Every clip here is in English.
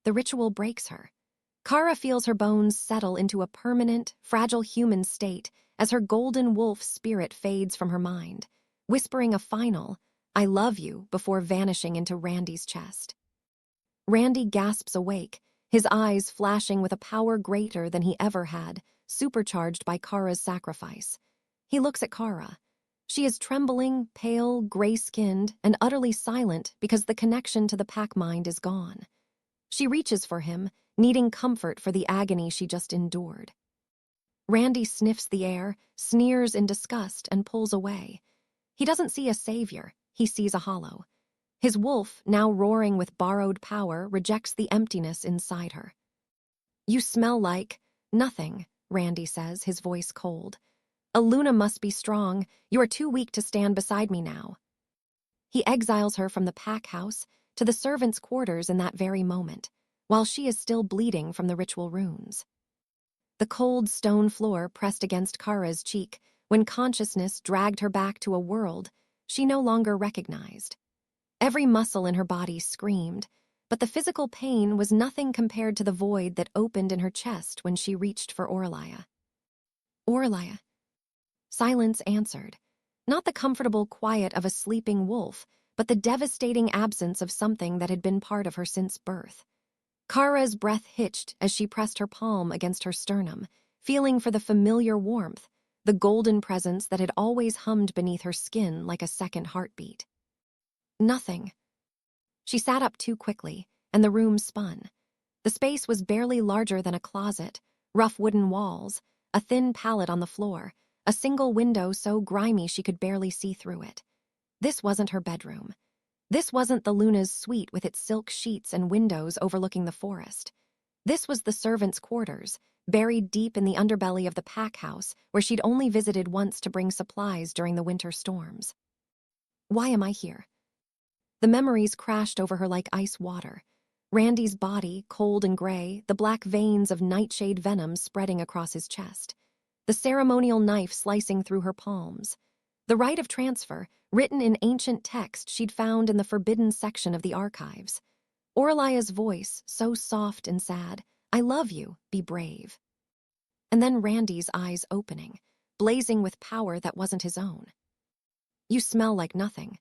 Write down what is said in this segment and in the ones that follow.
The ritual breaks her. Cara feels her bones settle into a permanent, fragile human state as her golden wolf spirit fades from her mind, whispering a final, "I love you," before vanishing into Randy's chest. Randy gasps awake, his eyes flashing with a power greater than he ever had, supercharged by Cara's sacrifice. He looks at Cara. She is trembling, pale, gray-skinned, and utterly silent because the connection to the pack mind is gone. She reaches for him, needing comfort for the agony she just endured. Randy sniffs the air, sneers in disgust, and pulls away. He doesn't see a savior, he sees a hollow. His wolf, now roaring with borrowed power, rejects the emptiness inside her. "You smell like nothing," Randy says, his voice cold. "A Luna must be strong. You are too weak to stand beside me now." He exiles her from the pack house to the servants' quarters in that very moment, while she is still bleeding from the ritual runes. The cold stone floor pressed against Cara's cheek when consciousness dragged her back to a world she no longer recognized. Every muscle in her body screamed, but the physical pain was nothing compared to the void that opened in her chest when she reached for Oralia. "Oralia." Silence answered. Not the comfortable quiet of a sleeping wolf, but the devastating absence of something that had been part of her since birth. Cara's breath hitched as she pressed her palm against her sternum, feeling for the familiar warmth, the golden presence that had always hummed beneath her skin like a second heartbeat. Nothing. She sat up too quickly, and the room spun. The space was barely larger than a closet, rough wooden walls, a thin pallet on the floor, a single window so grimy she could barely see through it. This wasn't her bedroom. This wasn't the Luna's suite with its silk sheets and windows overlooking the forest. This was the servants' quarters, buried deep in the underbelly of the pack house where she'd only visited once to bring supplies during the winter storms. Why am I here? The memories crashed over her like ice water. Randy's body, cold and gray, the black veins of nightshade venom spreading across his chest. The ceremonial knife slicing through her palms. The rite of transfer, written in ancient text she'd found in the forbidden section of the archives. Oralia's voice, so soft and sad, "I love you, be brave." And then Randy's eyes opening, blazing with power that wasn't his own. "You smell like nothing."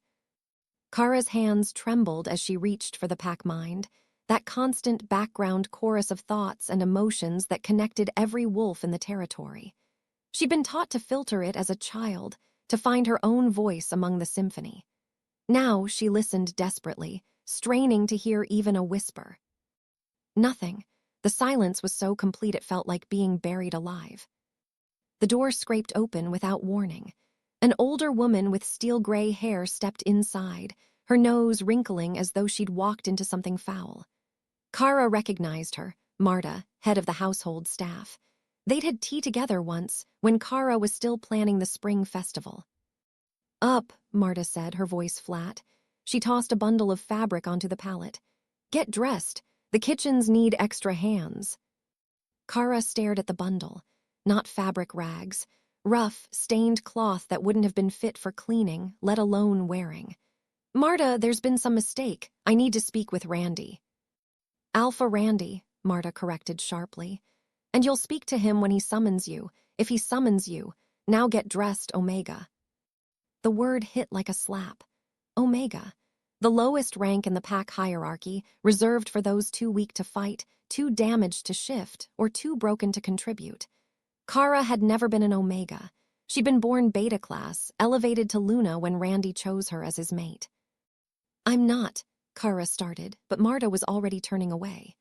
Cara's hands trembled as she reached for the pack mind, that constant background chorus of thoughts and emotions that connected every wolf in the territory. She'd been taught to filter it as a child, to find her own voice among the symphony. Now she listened desperately, straining to hear even a whisper. Nothing. The silence was so complete it felt like being buried alive. The door scraped open without warning. An older woman with steel-gray hair stepped inside, her nose wrinkling as though she'd walked into something foul. Cara recognized her, Marta, head of the household staff. They'd had tea together once, when Cara was still planning the spring festival. "Up," Marta said, her voice flat. She tossed a bundle of fabric onto the pallet. "Get dressed. The kitchens need extra hands." Cara stared at the bundle. Not fabric rags. Rough, stained cloth that wouldn't have been fit for cleaning, let alone wearing. "Marta, there's been some mistake. I need to speak with Randy." "Alpha Randy," Marta corrected sharply. "And you'll speak to him when he summons you. If he summons you, now get dressed, Omega." The word hit like a slap. Omega. The lowest rank in the pack hierarchy, reserved for those too weak to fight, too damaged to shift, or too broken to contribute. Cara had never been an Omega. She'd been born Beta class, elevated to Luna when Randy chose her as his mate. "I'm not," Cara started, but Marta was already turning away.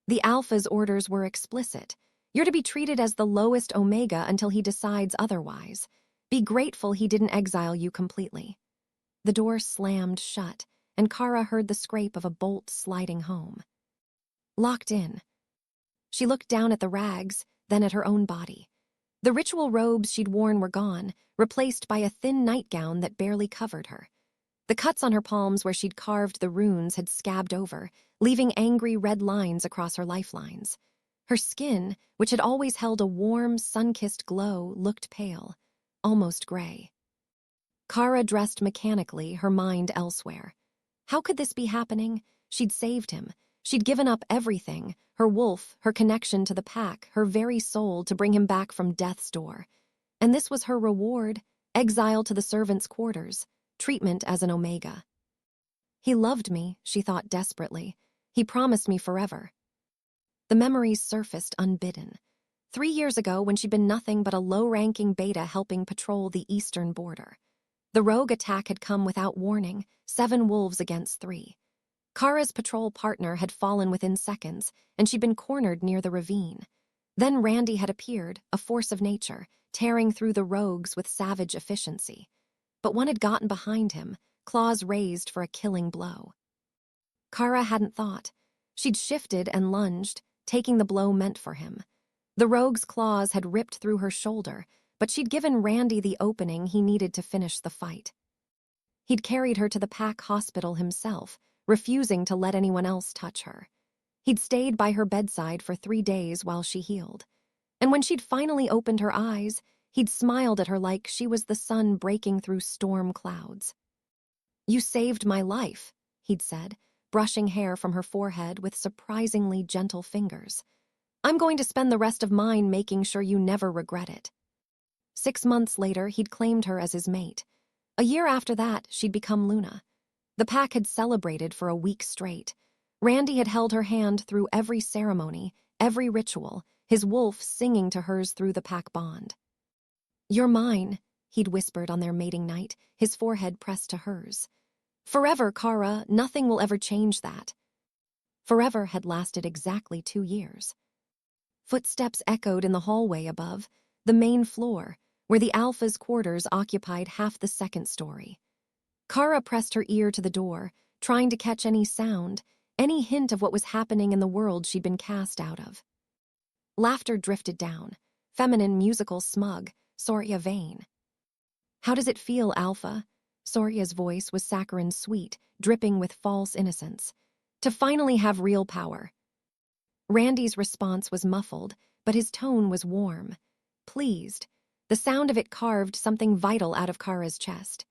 "The Alpha's orders were explicit. You're to be treated as the lowest Omega until he decides otherwise. Be grateful he didn't exile you completely." The door slammed shut, and Cara heard the scrape of a bolt sliding home. Locked in. She looked down at the rags, then at her own body. The ritual robes she'd worn were gone, replaced by a thin nightgown that barely covered her. The cuts on her palms where she'd carved the runes had scabbed over, leaving angry red lines across her lifelines. Her skin, which had always held a warm, sun-kissed glow, looked pale, almost gray. Cara dressed mechanically, her mind elsewhere. How could this be happening? She'd saved him. She'd given up everything, her wolf, her connection to the pack, her very soul, to bring him back from death's door. And this was her reward: exile to the servants' quarters, treatment as an omega. He loved me, she thought desperately. He promised me forever. The memories surfaced unbidden. 3 years ago, when she'd been nothing but a low-ranking beta helping patrol the eastern border. The rogue attack had come without warning, 7 wolves against 3. Cara's patrol partner had fallen within seconds, and she'd been cornered near the ravine. Then Randy had appeared, a force of nature, tearing through the rogues with savage efficiency. But one had gotten behind him, claws raised for a killing blow. Cara hadn't thought. She'd shifted and lunged, taking the blow meant for him. The rogue's claws had ripped through her shoulder, but she'd given Randy the opening he needed to finish the fight. He'd carried her to the pack hospital himself, refusing to let anyone else touch her. He'd stayed by her bedside for 3 days while she healed. And when she'd finally opened her eyes, he'd smiled at her like she was the sun breaking through storm clouds. "You saved my life," he'd said, brushing hair from her forehead with surprisingly gentle fingers. "I'm going to spend the rest of mine making sure you never regret it." 6 months later, he'd claimed her as his mate. A year after that, she'd become Luna. The pack had celebrated for a week straight. Randy had held her hand through every ceremony, every ritual, his wolf singing to hers through the pack bond. "You're mine," he'd whispered on their mating night, his forehead pressed to hers. "Forever, Cara, nothing will ever change that." Forever had lasted exactly 2 years. Footsteps echoed in the hallway above, the main floor, where the Alpha's quarters occupied half the second story. Cara pressed her ear to the door, trying to catch any sound, any hint of what was happening in the world she'd been cast out of. Laughter drifted down, feminine, musical, smug, Sora vain. "How does it feel, Alpha?" Sora's voice was saccharine sweet, dripping with false innocence. "To finally have real power." Randy's response was muffled, but his tone was warm. Pleased. The sound of it carved something vital out of Cara's chest.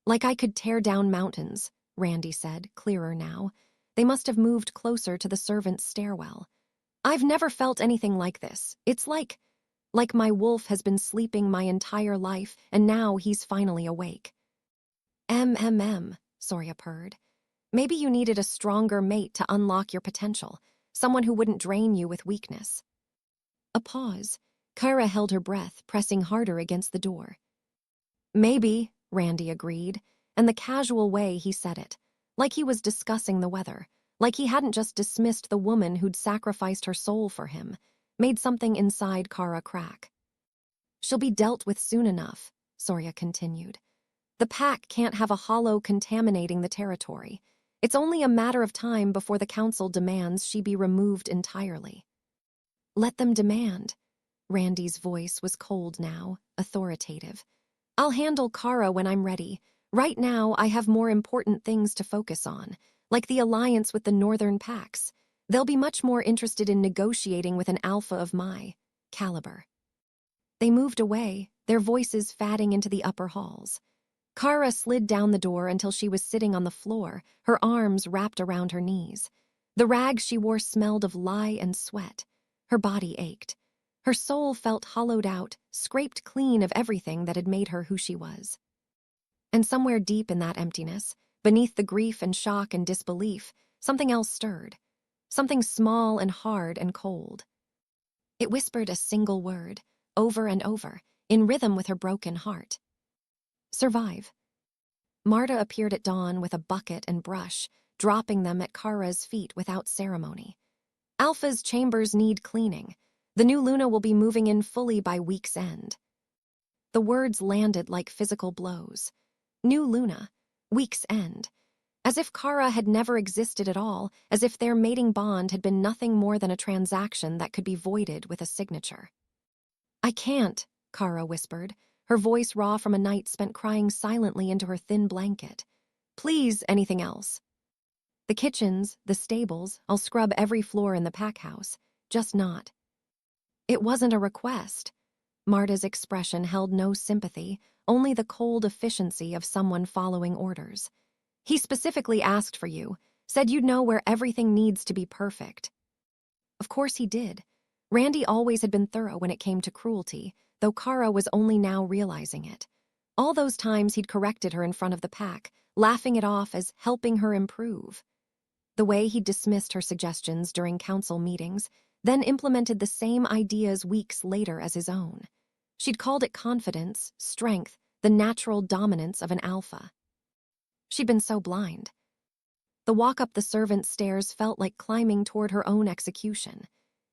"Like I could tear down mountains," Randy said, clearer now. They must have moved closer to the servants' stairwell. "I've never felt anything like this. It's like my wolf has been sleeping my entire life, and now he's finally awake." Sora purred. "Maybe you needed a stronger mate to unlock your potential, someone who wouldn't drain you with weakness." A pause. Cara held her breath, pressing harder against the door. "Maybe," Randy agreed, and the casual way he said it, like he was discussing the weather, like he hadn't just dismissed the woman who'd sacrificed her soul for him, made something inside Cara crack. "She'll be dealt with soon enough," Sora continued. "The pack can't have a hollow contaminating the territory. It's only a matter of time before the council demands she be removed entirely." "Let them demand." Randy's voice was cold now, authoritative. "I'll handle Cara when I'm ready. Right now, I have more important things to focus on, like the alliance with the northern packs. They'll be much more interested in negotiating with an alpha of my caliber." They moved away, their voices fading into the upper halls. Cara slid down the door until she was sitting on the floor, her arms wrapped around her knees. The rags she wore smelled of lye and sweat. Her body ached. Her soul felt hollowed out, scraped clean of everything that had made her who she was. And somewhere deep in that emptiness, beneath the grief and shock and disbelief, something else stirred. Something small and hard and cold. It whispered a single word, over and over, in rhythm with her broken heart. "Survive." Marta appeared at dawn with a bucket and brush, dropping them at Cara's feet without ceremony. "Alpha's chambers need cleaning. The new Luna will be moving in fully by week's end." The words landed like physical blows. New Luna, week's end. As if Cara had never existed at all, as if their mating bond had been nothing more than a transaction that could be voided with a signature. "I can't," Cara whispered, her voice raw from a night spent crying silently into her thin blanket. "Please, anything else." "The kitchens, the stables, I'll scrub every floor in the pack house. Just not." It wasn't a request. Marta's expression held no sympathy, only the cold efficiency of someone following orders. "He specifically asked for you, Said you'd know where everything needs to be perfect. Of course he did. Randy always had been thorough when it came to cruelty, though Cara was only now realizing it. All those times he'd corrected her in front of the pack, laughing it off as helping her improve. The way he'd dismissed her suggestions during council meetings, then implemented the same ideas weeks later as his own. She'd called it confidence, strength, the natural dominance of an alpha. She'd been so blind. The walk up the servants' stairs felt like climbing toward her own execution.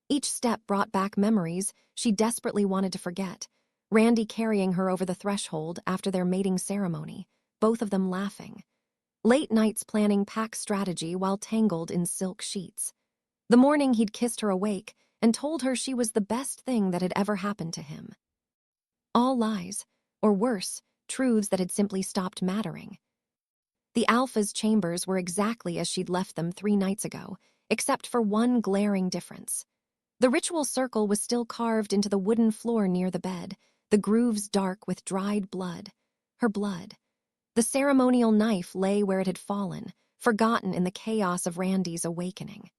Each step brought back memories she desperately wanted to forget. Randy carrying her over the threshold after their mating ceremony, both of them laughing. Late nights planning pack strategy while tangled in silk sheets. The morning he'd kissed her awake and told her she was the best thing that had ever happened to him. All lies, or worse, truths that had simply stopped mattering. The Alpha's chambers were exactly as she'd left them 3 nights ago, except for one glaring difference. The ritual circle was still carved into the wooden floor near the bed, the grooves dark with dried blood. Her blood. The ceremonial knife lay where it had fallen, forgotten in the chaos of Randy's awakening.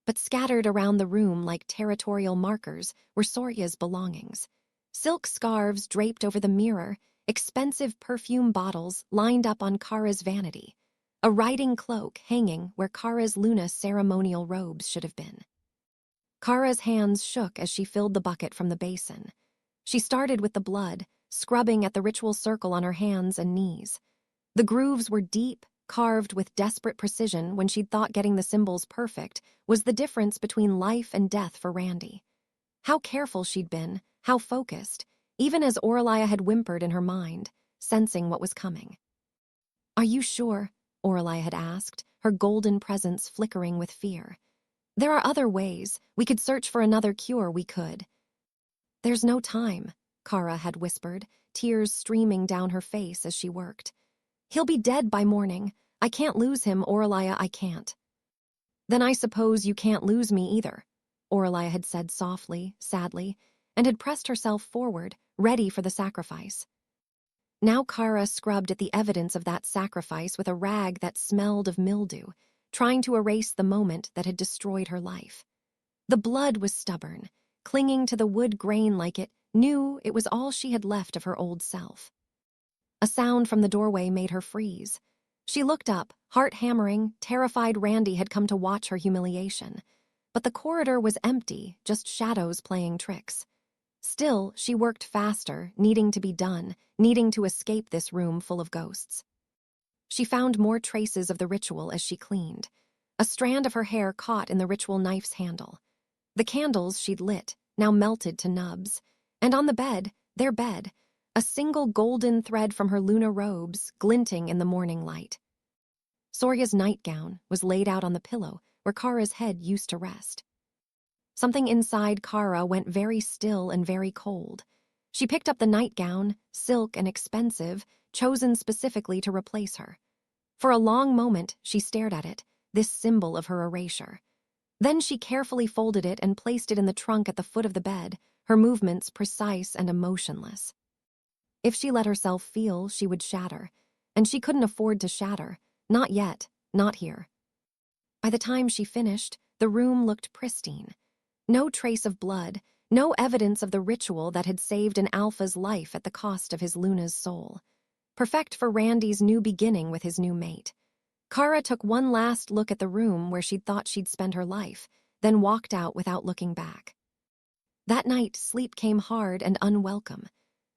But scattered around the room like territorial markers were Sora's belongings. Silk scarves draped over the mirror, expensive perfume bottles lined up on Cara's vanity, a riding cloak hanging where Cara's Luna ceremonial robes should have been. Cara's hands shook as she filled the bucket from the basin. She started with the blood, scrubbing at the ritual circle on her hands and knees. The grooves were deep, carved with desperate precision when she'd thought getting the symbols perfect was the difference between life and death for Randy. How careful she'd been, how focused, even as Oralia had whimpered in her mind, sensing what was coming. "Are you sure?" Oralia had asked, her golden presence flickering with fear. "There are other ways. We could search for another cure, we could." "There's no time," Cara had whispered, tears streaming down her face as she worked. "He'll be dead by morning. I can't lose him, Oralia, I can't." "Then I suppose you can't lose me either," Oralia had said softly, sadly, and had pressed herself forward, ready for the sacrifice. Now Cara scrubbed at the evidence of that sacrifice with a rag that smelled of mildew, trying to erase the moment that had destroyed her life. The blood was stubborn, clinging to the wood grain like it knew it was all she had left of her old self. A sound from the doorway made her freeze. She looked up, heart hammering, terrified Randy had come to watch her humiliation. But the corridor was empty, just shadows playing tricks. Still, she worked faster, needing to be done, needing to escape this room full of ghosts. She found more traces of the ritual as she cleaned. A strand of her hair caught in the ritual knife's handle. The candles she'd lit, now melted to nubs. And on the bed, their bed, a single golden thread from her Luna robes glinting in the morning light. Sora's nightgown was laid out on the pillow where Cara's head used to rest. Something inside Cara went very still and very cold. She picked up the nightgown, silk and expensive, chosen specifically to replace her. For a long moment, she stared at it, this symbol of her erasure. Then she carefully folded it and placed it in the trunk at the foot of the bed, her movements precise and emotionless. If she let herself feel, she would shatter. And she couldn't afford to shatter. Not yet, not here. By the time she finished, the room looked pristine. No trace of blood, no evidence of the ritual that had saved an Alpha's life at the cost of his Luna's soul. Perfect for Randy's new beginning with his new mate. Cara took one last look at the room where she'd thought she'd spend her life, then walked out without looking back. That night, sleep came hard and unwelcome.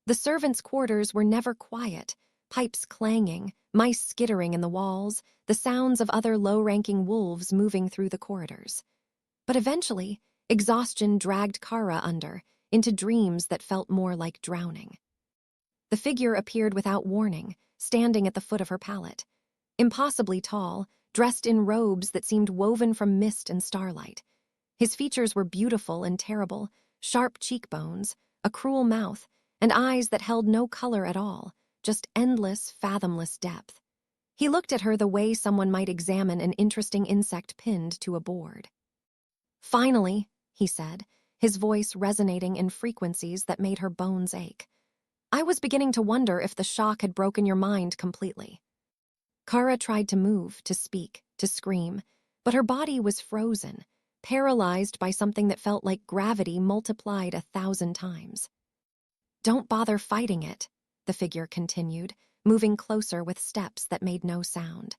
The servants' quarters were never quiet, pipes clanging, mice skittering in the walls, the sounds of other low-ranking wolves moving through the corridors. But eventually, exhaustion dragged Cara under, into dreams that felt more like drowning. The figure appeared without warning, standing at the foot of her pallet. Impossibly tall, dressed in robes that seemed woven from mist and starlight. His features were beautiful and terrible, sharp cheekbones, a cruel mouth, and eyes that held no color at all, just endless, fathomless depth. He looked at her the way someone might examine an interesting insect pinned to a board. "Finally," he said, his voice resonating in frequencies that made her bones ache. "I was beginning to wonder if the shock had broken your mind completely." Cara tried to move, to speak, to scream, but her body was frozen, paralyzed by something that felt like gravity multiplied 1,000 times. "Don't bother fighting it," the figure continued, moving closer with steps that made no sound.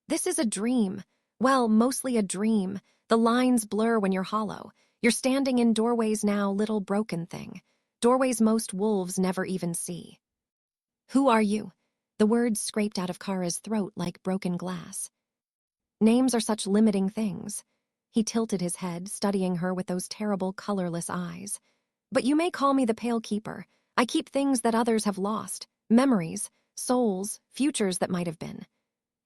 "This is a dream. Well, mostly a dream. The lines blur when you're hollow. You're standing in doorways now, little broken thing. Doorways most wolves never even see." "Who are you?" The words scraped out of Cara's throat like broken glass. "Names are such limiting things." He tilted his head, studying her with those terrible, colorless eyes. "But you may call me the Pale Keeper. I keep things that others have lost. Memories, souls, futures that might have been."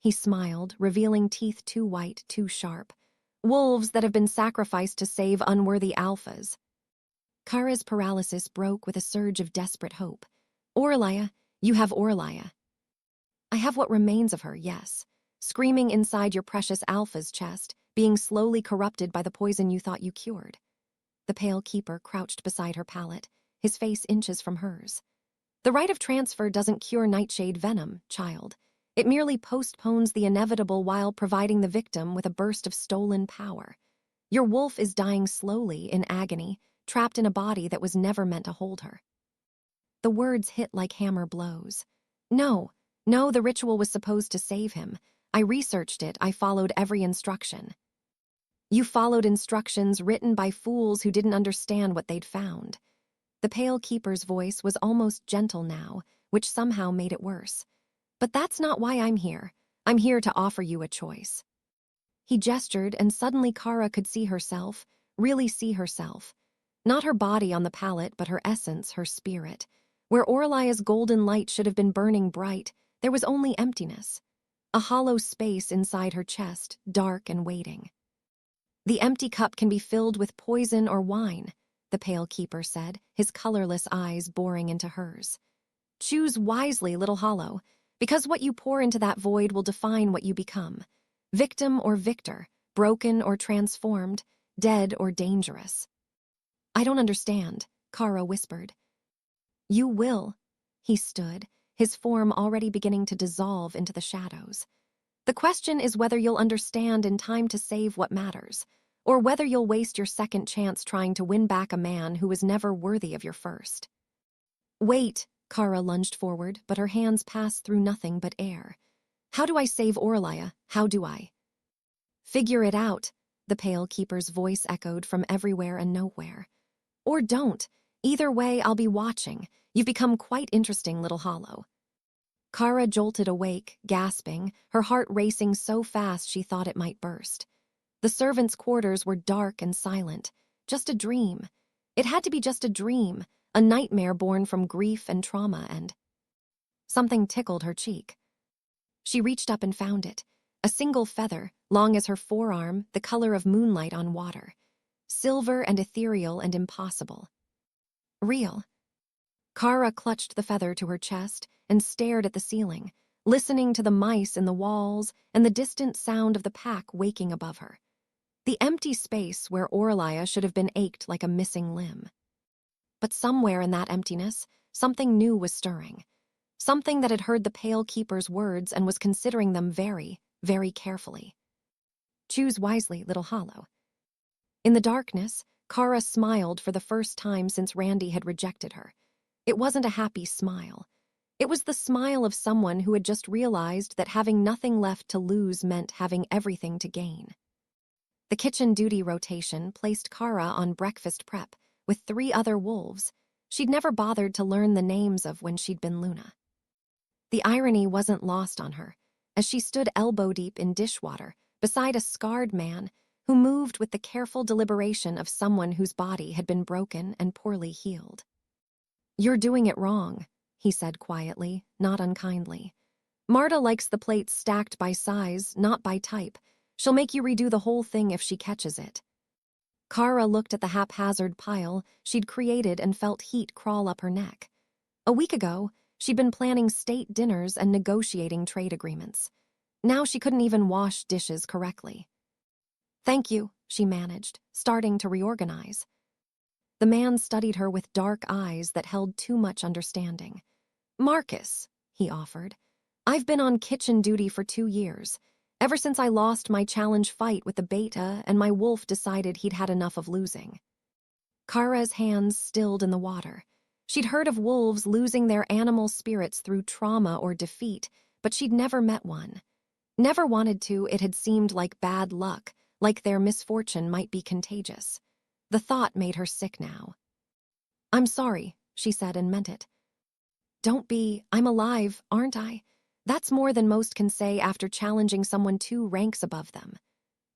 He smiled, revealing teeth too white, too sharp. "Wolves that have been sacrificed to save unworthy alphas." Cara's paralysis broke with a surge of desperate hope. "Oralia, you have Oralia." "I have what remains of her, yes. Screaming inside your precious alpha's chest, being slowly corrupted by the poison you thought you cured." The Pale Keeper crouched beside her pallet, his face inches from hers. "The rite of transfer doesn't cure nightshade venom, child. It merely postpones the inevitable while providing the victim with a burst of stolen power. Your wolf is dying slowly, in agony, trapped in a body that was never meant to hold her." The words hit like hammer blows. No, the ritual was supposed to save him. I researched it, I followed every instruction." "You followed instructions written by fools who didn't understand what they'd found." The Pale Keeper's voice was almost gentle now, which somehow made it worse. "But that's not why I'm here. I'm here to offer you a choice." He gestured, and suddenly Cara could see herself, really see herself. Not her body on the pallet, but her essence, her spirit. Where Oralia's golden light should have been burning bright, there was only emptiness. A hollow space inside her chest, dark and waiting. "The empty cup can be filled with poison or wine," the Pale Keeper said, his colorless eyes boring into hers. "Choose wisely, little hollow, because what you pour into that void will define what you become. Victim or victor, broken or transformed, dead or dangerous." "I don't understand," Cara whispered. "You will." He stood, his form already beginning to dissolve into the shadows. "The question is whether you'll understand in time to save what matters, or whether you'll waste your second chance trying to win back a man who was never worthy of your first." "Wait," Cara lunged forward, but her hands passed through nothing but air. "How do I save Oralia? How do I?" "Figure it out," the Pale Keeper's voice echoed from everywhere and nowhere. "Or don't. Either way, I'll be watching. You've become quite interesting, little hollow." Cara jolted awake, gasping, her heart racing so fast she thought it might burst. The servants' quarters were dark and silent. Just a dream. It had to be just a dream, a nightmare born from grief and trauma, and... Something tickled her cheek. She reached up and found it. A single feather, long as her forearm, the color of moonlight on water. Silver and ethereal and impossible. Real. Cara clutched the feather to her chest and stared at the ceiling, listening to the mice in the walls and the distant sound of the pack waking above her. The empty space where Oralia should have been ached like a missing limb. But somewhere in that emptiness, something new was stirring. Something that had heard the Pale Keeper's words and was considering them very, very carefully. "Choose wisely, little hollow." In the darkness, Cara smiled for the first time since Randy had rejected her. It wasn't a happy smile. It was the smile of someone who had just realized that having nothing left to lose meant having everything to gain. The kitchen duty rotation placed Cara on breakfast prep with 3 other wolves she'd never bothered to learn the names of when she'd been Luna. The irony wasn't lost on her, as she stood elbow-deep in dishwater beside a scarred man who moved with the careful deliberation of someone whose body had been broken and poorly healed. "You're doing it wrong," he said quietly, not unkindly. "Marta likes the plates stacked by size, not by type. She'll make you redo the whole thing if she catches it." Cara looked at the haphazard pile she'd created and felt heat crawl up her neck. A week ago, she'd been planning state dinners and negotiating trade agreements. Now she couldn't even wash dishes correctly. "Thank you," she managed, starting to reorganize. The man studied her with dark eyes that held too much understanding. "Marcus," he offered, "I've been on kitchen duty for 2 years. Ever since I lost my challenge fight with the beta and my wolf decided he'd had enough of losing. Cara's hands stilled in the water. She'd heard of wolves losing their animal spirits through trauma or defeat, but she'd never met one. Never wanted to, it had seemed like bad luck, like their misfortune might be contagious. The thought made her sick now. "I'm sorry," she said and meant it. "Don't be, I'm alive, aren't I? That's more than most can say after challenging someone 2 ranks above them."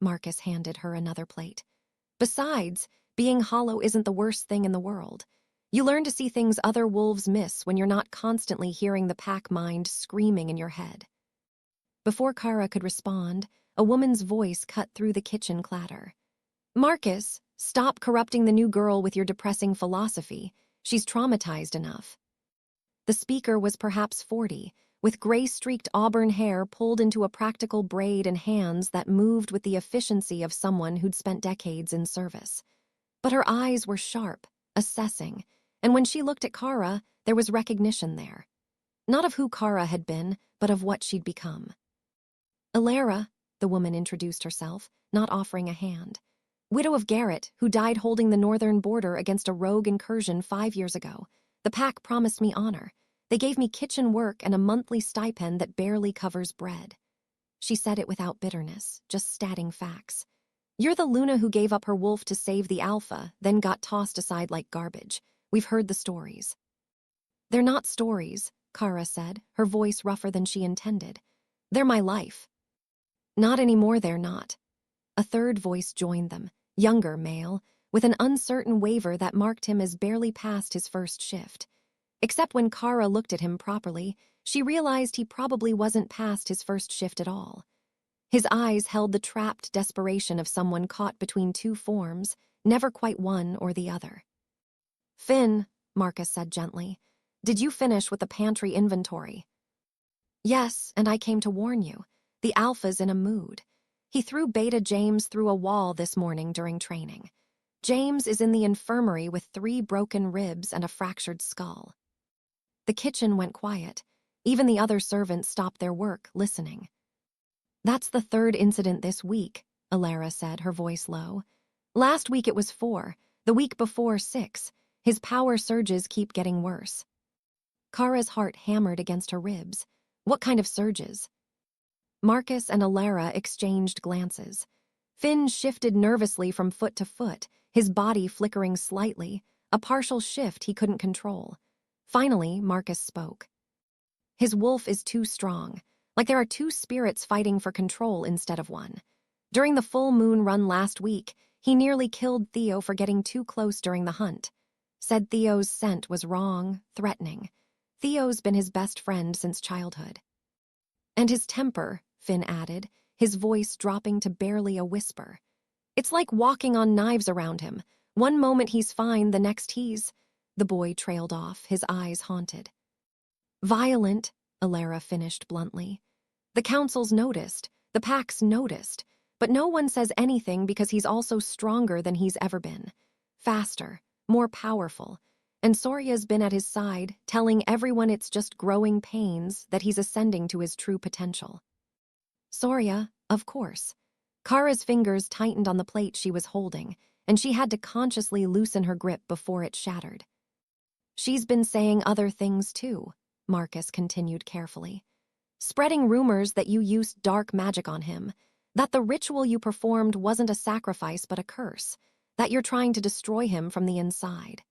Marcus handed her another plate. "Besides, being hollow isn't the worst thing in the world. You learn to see things other wolves miss when you're not constantly hearing the pack mind screaming in your head." Before Cara could respond, a woman's voice cut through the kitchen clatter. "Marcus, stop corrupting the new girl with your depressing philosophy. She's traumatized enough." The speaker was perhaps 40, with gray-streaked auburn hair pulled into a practical braid and hands that moved with the efficiency of someone who'd spent decades in service. But her eyes were sharp, assessing, and when she looked at Cara, there was recognition there. Not of who Cara had been, but of what she'd become. "Alara," the woman introduced herself, not offering a hand. "Widow of Garrett, who died holding the northern border against a rogue incursion 5 years ago. The pack promised me honor. They gave me kitchen work and a monthly stipend that barely covers bread." She said it without bitterness, just stating facts. "You're the Luna who gave up her wolf to save the Alpha, then got tossed aside like garbage. We've heard the stories." "They're not stories," Cara said, her voice rougher than she intended. "They're my life." "Not anymore, they're not." A third voice joined them, younger male, with an uncertain waver that marked him as barely past his first shift. Except when Cara looked at him properly, she realized he probably wasn't past his first shift at all. His eyes held the trapped desperation of someone caught between 2 forms, never quite one or the other. "Finn," Marcus said gently, "did you finish with the pantry inventory?" "Yes, and I came to warn you. The Alpha's in a mood. He threw Beta James through a wall this morning during training. James is in the infirmary with 3 broken ribs and a fractured skull." The kitchen went quiet. Even the other servants stopped their work, listening. "That's the 3rd incident this week," Alara said, her voice low. "Last week it was 4, the week before 6. His power surges keep getting worse." Cara's heart hammered against her ribs. What kind of surges? Marcus and Alara exchanged glances. Finn shifted nervously from foot to foot, his body flickering slightly, a partial shift he couldn't control. Finally, Marcus spoke. "His wolf is too strong, like there are 2 spirits fighting for control instead of one. During the full moon run last week, he nearly killed Theo for getting too close during the hunt. Said Theo's scent was wrong, threatening. Theo's been his best friend since childhood." "And his temper," Finn added, his voice dropping to barely a whisper. "It's like walking on knives around him. One moment he's fine, the next he's—" The boy trailed off, his eyes haunted. "Violent," Alara finished bluntly. "The council's noticed, the pack's noticed, but no one says anything because he's also stronger than he's ever been. Faster, more powerful. And Soria's been at his side, telling everyone it's just growing pains, that he's ascending to his true potential." Soria, of course. Cara's fingers tightened on the plate she was holding, and she had to consciously loosen her grip before it shattered. "She's been saying other things too," Marcus continued carefully. "Spreading rumors that you used dark magic on him, that the ritual you performed wasn't a sacrifice but a curse, that you're trying to destroy him from the inside."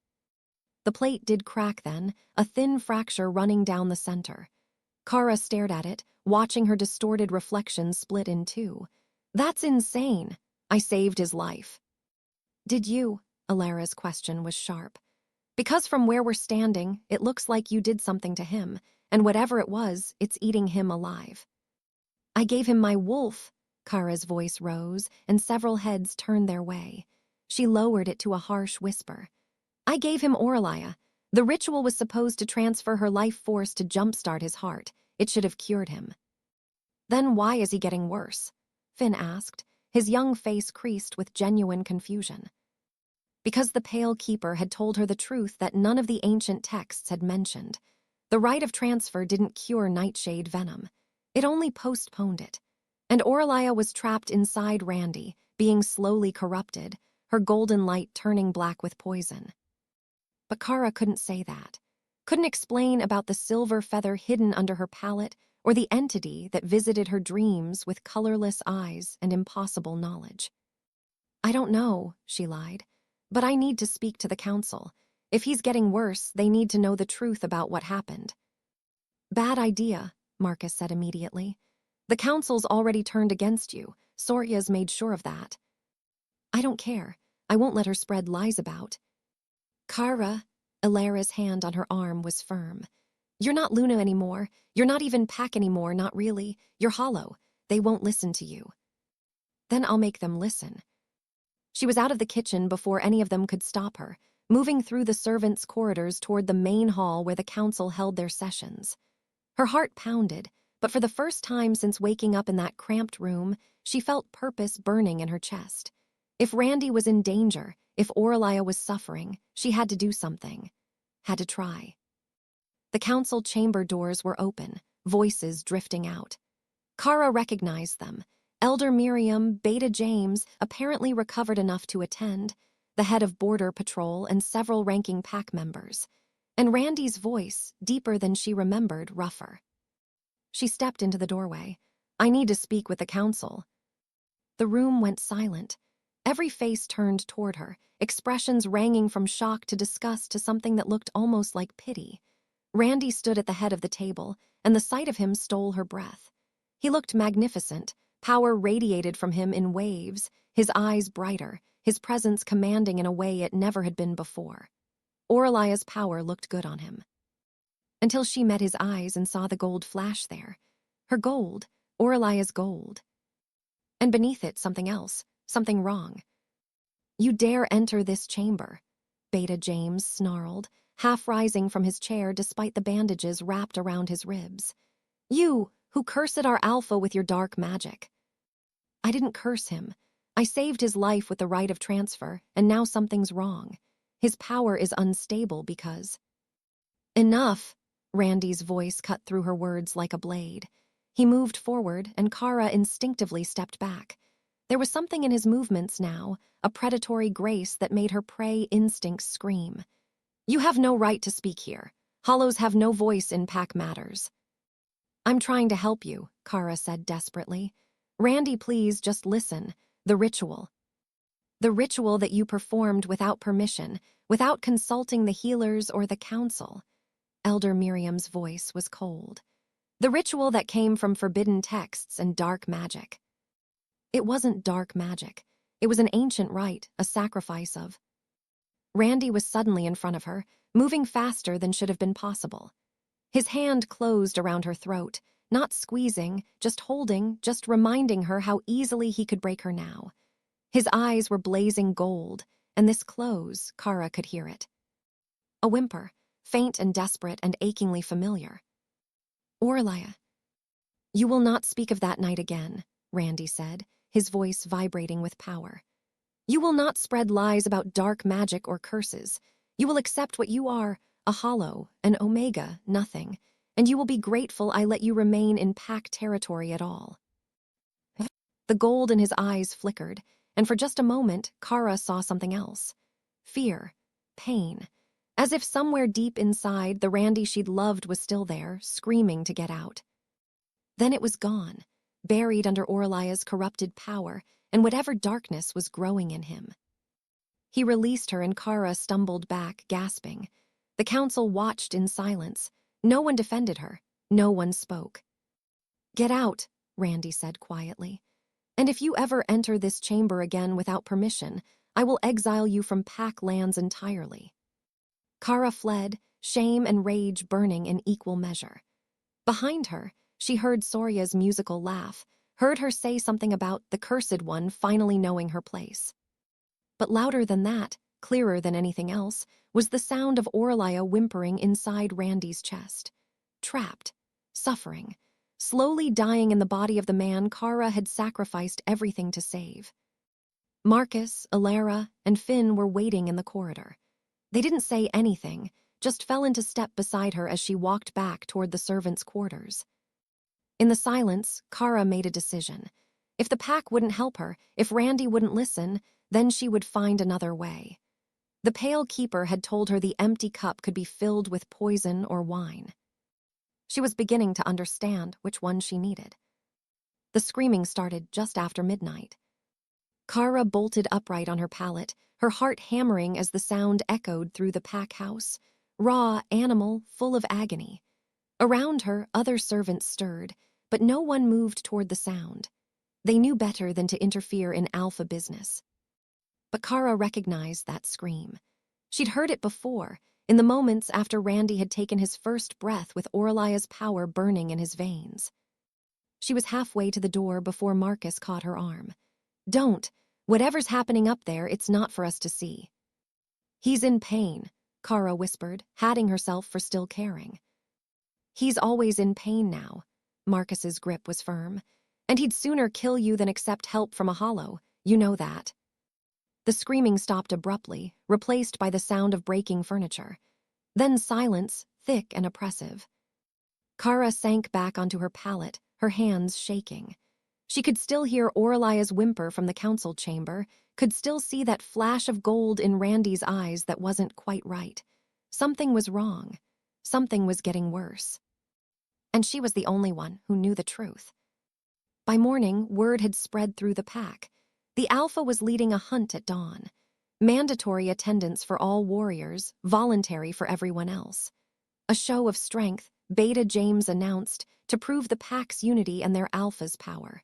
The plate did crack then, a thin fracture running down the center. Cara stared at it, watching her distorted reflection split in 2. "That's insane. I saved his life." "Did you?" Alara's question was sharp. "Because from where we're standing, it looks like you did something to him, and whatever it was, it's eating him alive." "I gave him my wolf." Cara's voice rose, and several heads turned their way. She lowered it to a harsh whisper. "I gave him Oralia. The ritual was supposed to transfer her life force to jumpstart his heart. It should have cured him." "Then why is he getting worse?" Finn asked, his young face creased with genuine confusion. "Because the Pale Keeper had told her the truth that none of the ancient texts had mentioned. The rite of transfer didn't cure nightshade venom. It only postponed it. And Oralia was trapped inside Randy, being slowly corrupted, her golden light turning black with poison. But Cara couldn't say that. Couldn't explain about the silver feather hidden under her palate or the entity that visited her dreams with colorless eyes and impossible knowledge. "I don't know," she lied, "but I need to speak to the council. If he's getting worse, they need to know the truth about what happened." "Bad idea," Marcus said immediately. "The council's already turned against you. Sora's made sure of that." "I don't care. I won't let her spread lies about." "Cara," Ilara's hand on her arm was firm. "You're not Luna anymore. You're not even Pac anymore, not really. You're hollow. They won't listen to you." "Then I'll make them listen." She was out of the kitchen before any of them could stop her, moving through the servants' corridors toward the main hall where the council held their sessions. Her heart pounded, but for the first time since waking up in that cramped room, she felt purpose burning in her chest. If Randy was in danger, if Oralia was suffering, she had to do something. Had to try. The council chamber doors were open, voices drifting out. Cara recognized them. Elder Miriam, Beta James, apparently recovered enough to attend, the head of Border Patrol and several ranking pack members. And Randy's voice, deeper than she remembered, rougher. She stepped into the doorway. "I need to speak with the council." The room went silent. Every face turned toward her, expressions ranging from shock to disgust to something that looked almost like pity. Randy stood at the head of the table, and the sight of him stole her breath. He looked magnificent. Power radiated from him in waves, his eyes brighter, his presence commanding in a way it never had been before. Oralia's power looked good on him. Until she met his eyes and saw the gold flash there. Her gold, Oralia's gold. And beneath it, something else, something wrong. "You dare enter this chamber," Beta James snarled, half rising from his chair despite the bandages wrapped around his ribs. "You, who cursed our Alpha with your dark magic." "I didn't curse him. I saved his life with the right of transfer, and now something's wrong. His power is unstable because—" "Enough!" Randy's voice cut through her words like a blade. He moved forward, and Cara instinctively stepped back. There was something in his movements now, a predatory grace that made her prey instincts scream. "You have no right to speak here. Hollows have no voice in pack matters." "I'm trying to help you," Cara said desperately. "Randy, please just listen. The ritual. The ritual that you performed without permission, without consulting the healers or the council." Elder Miriam's voice was cold. "The ritual that came from forbidden texts and dark magic." "It wasn't dark magic. It was an ancient rite, a sacrifice of—" Randy was suddenly in front of her, moving faster than should have been possible. His hand closed around her throat, not squeezing, just holding, just reminding her how easily he could break her now. His eyes were blazing gold, and this close, Cara could hear it. A whimper, faint and desperate and achingly familiar. "Oralia." "You will not speak of that night again," Randy said, his voice vibrating with power. "You will not spread lies about dark magic or curses. You will accept what you are, a hollow, an omega, nothing, and you will be grateful I let you remain in pack territory at all." The gold in his eyes flickered, and for just a moment, Cara saw something else. Fear, pain, as if somewhere deep inside, the Randy she'd loved was still there, screaming to get out. Then it was gone, buried under Oralia's corrupted power, and whatever darkness was growing in him. He released her and Cara stumbled back, gasping. The council watched in silence. No one defended her. No one spoke. "Get out," Randy said quietly. "And if you ever enter this chamber again without permission, I will exile you from pack lands entirely." Cara fled, shame and rage burning in equal measure. Behind her, she heard Sora's musical laugh, heard her say something about the cursed one finally knowing her place. But louder than that, clearer than anything else, was the sound of Oralia whimpering inside Randy's chest. Trapped, suffering, slowly dying in the body of the man Cara had sacrificed everything to save. Marcus, Ilara, and Finn were waiting in the corridor. They didn't say anything, just fell into step beside her as she walked back toward the servants' quarters. In the silence, Cara made a decision. If the pack wouldn't help her, if Randy wouldn't listen, then she would find another way. The Pale Keeper had told her the empty cup could be filled with poison or wine. She was beginning to understand which one she needed. The screaming started just after midnight. Cara bolted upright on her pallet, her heart hammering as the sound echoed through the pack house, raw, animal, full of agony. Around her, other servants stirred, but no one moved toward the sound. They knew better than to interfere in alpha business. But Cara recognized that scream. She'd heard it before, in the moments after Randy had taken his first breath with Oralia's power burning in his veins. She was halfway to the door before Marcus caught her arm. "Don't. Whatever's happening up there, it's not for us to see." "He's in pain," Cara whispered, hatting herself for still caring. "He's always in pain now." Marcus's grip was firm. "And he'd sooner kill you than accept help from a hollow. You know that." The screaming stopped abruptly, replaced by the sound of breaking furniture. Then silence, thick and oppressive. Cara sank back onto her pallet, her hands shaking. She could still hear Oralia's whimper from the council chamber, could still see that flash of gold in Randy's eyes that wasn't quite right. Something was wrong. Something was getting worse. And she was the only one who knew the truth. By morning, word had spread through the pack. The Alpha was leading a hunt at dawn. Mandatory attendance for all warriors, voluntary for everyone else. A show of strength, Beta James announced, to prove the pack's unity and their Alpha's power.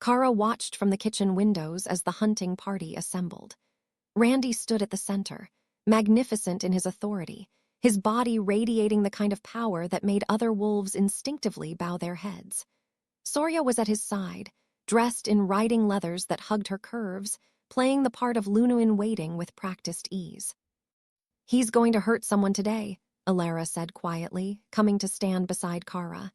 Cara watched from the kitchen windows as the hunting party assembled. Randy stood at the center, magnificent in his authority, his body radiating the kind of power that made other wolves instinctively bow their heads. Sora was at his side, dressed in riding leathers that hugged her curves, playing the part of Luna-in-waiting with practiced ease. "He's going to hurt someone today," Alara said quietly, coming to stand beside Cara.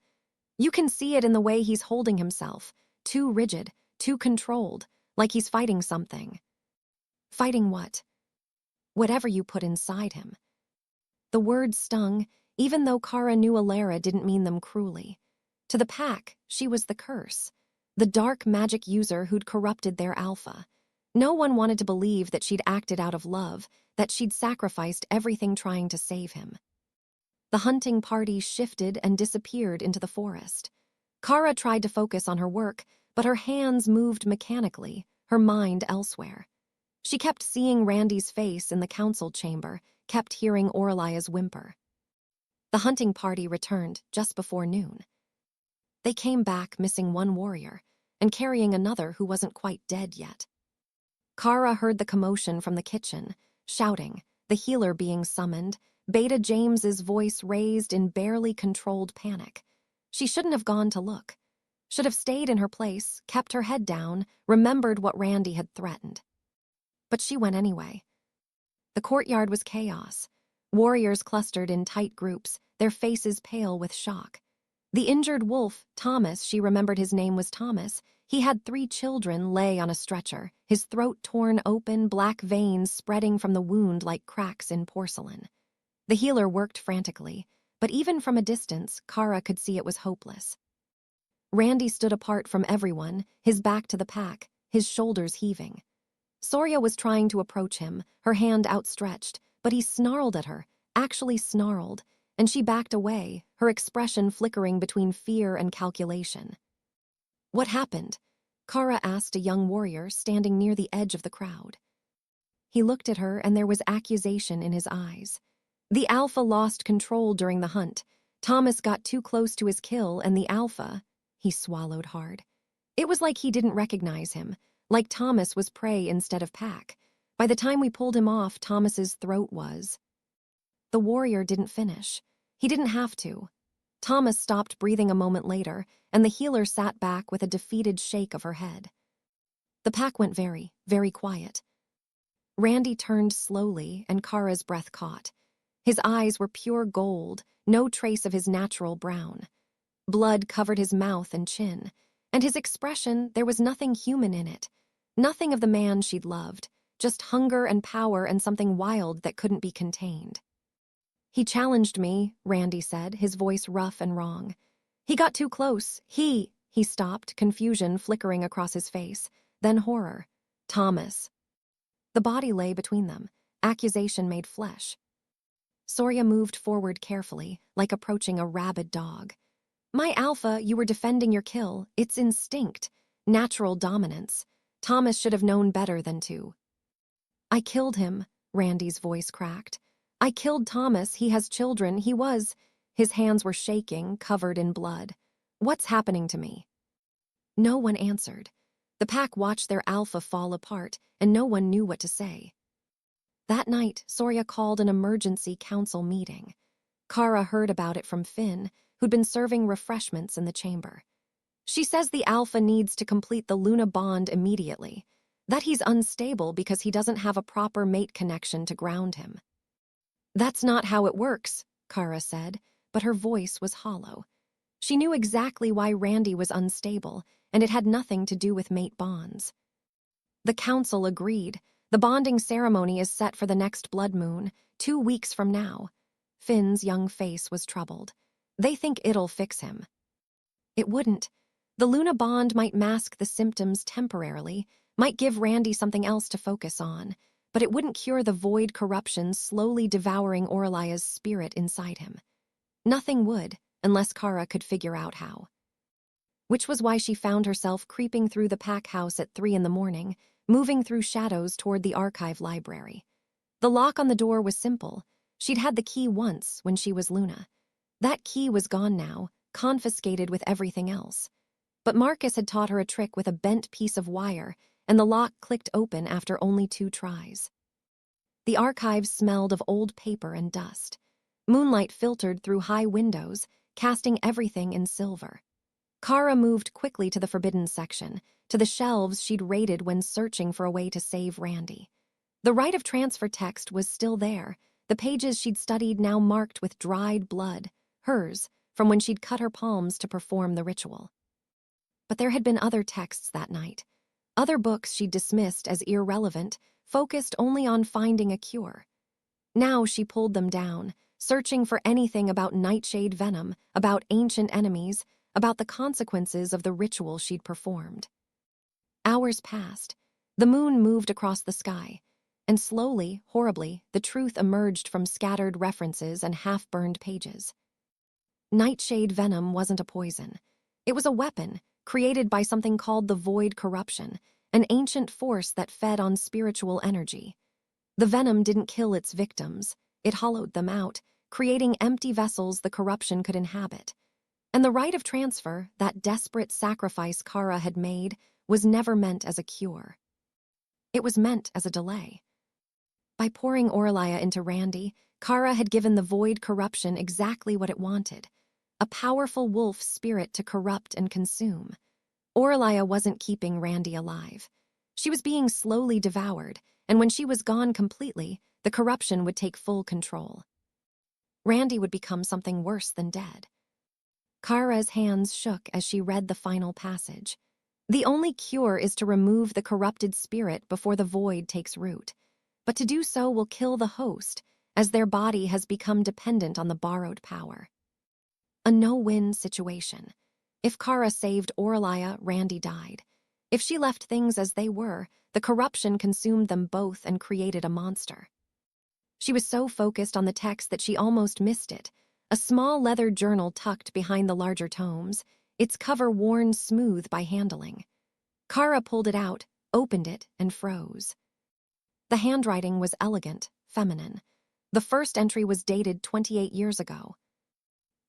"You can see it in the way he's holding himself, too rigid, too controlled, like he's fighting something." "Fighting what?" "Whatever you put inside him." The words stung, even though Cara knew Alara didn't mean them cruelly. To the pack, she was the curse, the dark magic user who'd corrupted their Alpha. No one wanted to believe that she'd acted out of love, that she'd sacrificed everything trying to save him. The hunting party shifted and disappeared into the forest. Cara tried to focus on her work, but her hands moved mechanically, her mind elsewhere. She kept seeing Randy's face in the council chamber, kept hearing Oralia's whimper. The hunting party returned just before noon. They came back missing one warrior, and carrying another who wasn't quite dead yet. Cara heard the commotion from the kitchen, shouting, the healer being summoned, Beta James's voice raised in barely controlled panic. She shouldn't have gone to look. Should have stayed in her place, kept her head down, remembered what Randy had threatened. But she went anyway. The courtyard was chaos. Warriors clustered in tight groups, their faces pale with shock. The injured wolf, Thomas, she remembered his name was Thomas, he had 3 children, lay on a stretcher, his throat torn open, black veins spreading from the wound like cracks in porcelain. The healer worked frantically, but even from a distance, Cara could see it was hopeless. Randy stood apart from everyone, his back to the pack, his shoulders heaving. Sora was trying to approach him, her hand outstretched, but he snarled at her, actually snarled, and she backed away, her expression flickering between fear and calculation. "What happened?" Cara asked a young warrior standing near the edge of the crowd. He looked at her and there was accusation in his eyes. The Alpha lost control during the hunt. Thomas got too close to his kill and the Alpha, he swallowed hard. It was like he didn't recognize him, like Thomas was prey instead of pack. By the time we pulled him off, Thomas's throat was. The warrior didn't finish. He didn't have to. Thomas stopped breathing a moment later, and the healer sat back with a defeated shake of her head. The pack went very, very quiet. Randy turned slowly, and Cara's breath caught. His eyes were pure gold, no trace of his natural brown. Blood covered his mouth and chin, and his expression, there was nothing human in it. Nothing of the man she'd loved, just hunger and power and something wild that couldn't be contained. "He challenged me," Randy said, his voice rough and wrong. "He got too close. He He stopped, confusion flickering across his face, then horror. Thomas. The body lay between them, accusation made flesh. Sora moved forward carefully, like approaching a rabid dog. My Alpha, you were defending your kill. It's instinct. Natural dominance. Thomas should have known better than to. I killed him, Randy's voice cracked. I killed Thomas, he has children, he was. His hands were shaking, covered in blood. What's happening to me? No one answered. The pack watched their Alpha fall apart, and no one knew what to say. That night, Sora called an emergency council meeting. Cara heard about it from Finn, who'd been serving refreshments in the chamber. She says the Alpha needs to complete the Luna bond immediately, that he's unstable because he doesn't have a proper mate connection to ground him. That's not how it works, Cara said, but her voice was hollow. She knew exactly why Randy was unstable, and it had nothing to do with mate bonds. The council agreed. The bonding ceremony is set for the next blood moon, 2 weeks from now. Finn's young face was troubled. They think it'll fix him. It wouldn't. The Luna bond might mask the symptoms temporarily, might give Randy something else to focus on, but it wouldn't cure the void corruption slowly devouring Oralia's spirit inside him. Nothing would, unless Cara could figure out how. Which was why she found herself creeping through the pack house at 3 a.m, moving through shadows toward the archive library. The lock on the door was simple. She'd had the key once when she was Luna. That key was gone now, confiscated with everything else. But Marcus had taught her a trick with a bent piece of wire, and the lock clicked open after only 2 tries. The archives smelled of old paper and dust. Moonlight filtered through high windows, casting everything in silver. Cara moved quickly to the forbidden section, to the shelves she'd raided when searching for a way to save Randy. The rite of transfer text was still there, the pages she'd studied now marked with dried blood, hers, from when she'd cut her palms to perform the ritual. But there had been other texts that night. Other books she'd dismissed as irrelevant, focused only on finding a cure. Now she pulled them down, searching for anything about nightshade venom, about ancient enemies, about the consequences of the ritual she'd performed. Hours passed. The moon moved across the sky, and slowly, horribly, the truth emerged from scattered references and half-burned pages. Nightshade venom wasn't a poison. It was a weapon, created by something called the void corruption, an ancient force that fed on spiritual energy. The venom didn't kill its victims. It hollowed them out, creating empty vessels the corruption could inhabit. And the rite of transfer, that desperate sacrifice Cara had made, was never meant as a cure. It was meant as a delay. By pouring Oralia into Randy, Cara had given the void corruption exactly what it wanted, a powerful wolf spirit to corrupt and consume. Oralia wasn't keeping Randy alive. She was being slowly devoured, and when she was gone completely, the corruption would take full control. Randy would become something worse than dead. Cara's hands shook as she read the final passage. The only cure is to remove the corrupted spirit before the void takes root. But to do so will kill the host, as their body has become dependent on the borrowed power. A no-win situation. If Cara saved Oralia, Randy died. If she left things as they were, the corruption consumed them both and created a monster. She was so focused on the text that she almost missed it. A small leather journal tucked behind the larger tomes, its cover worn smooth by handling. Cara pulled it out, opened it, and froze. The handwriting was elegant, feminine. The first entry was dated 28 years ago.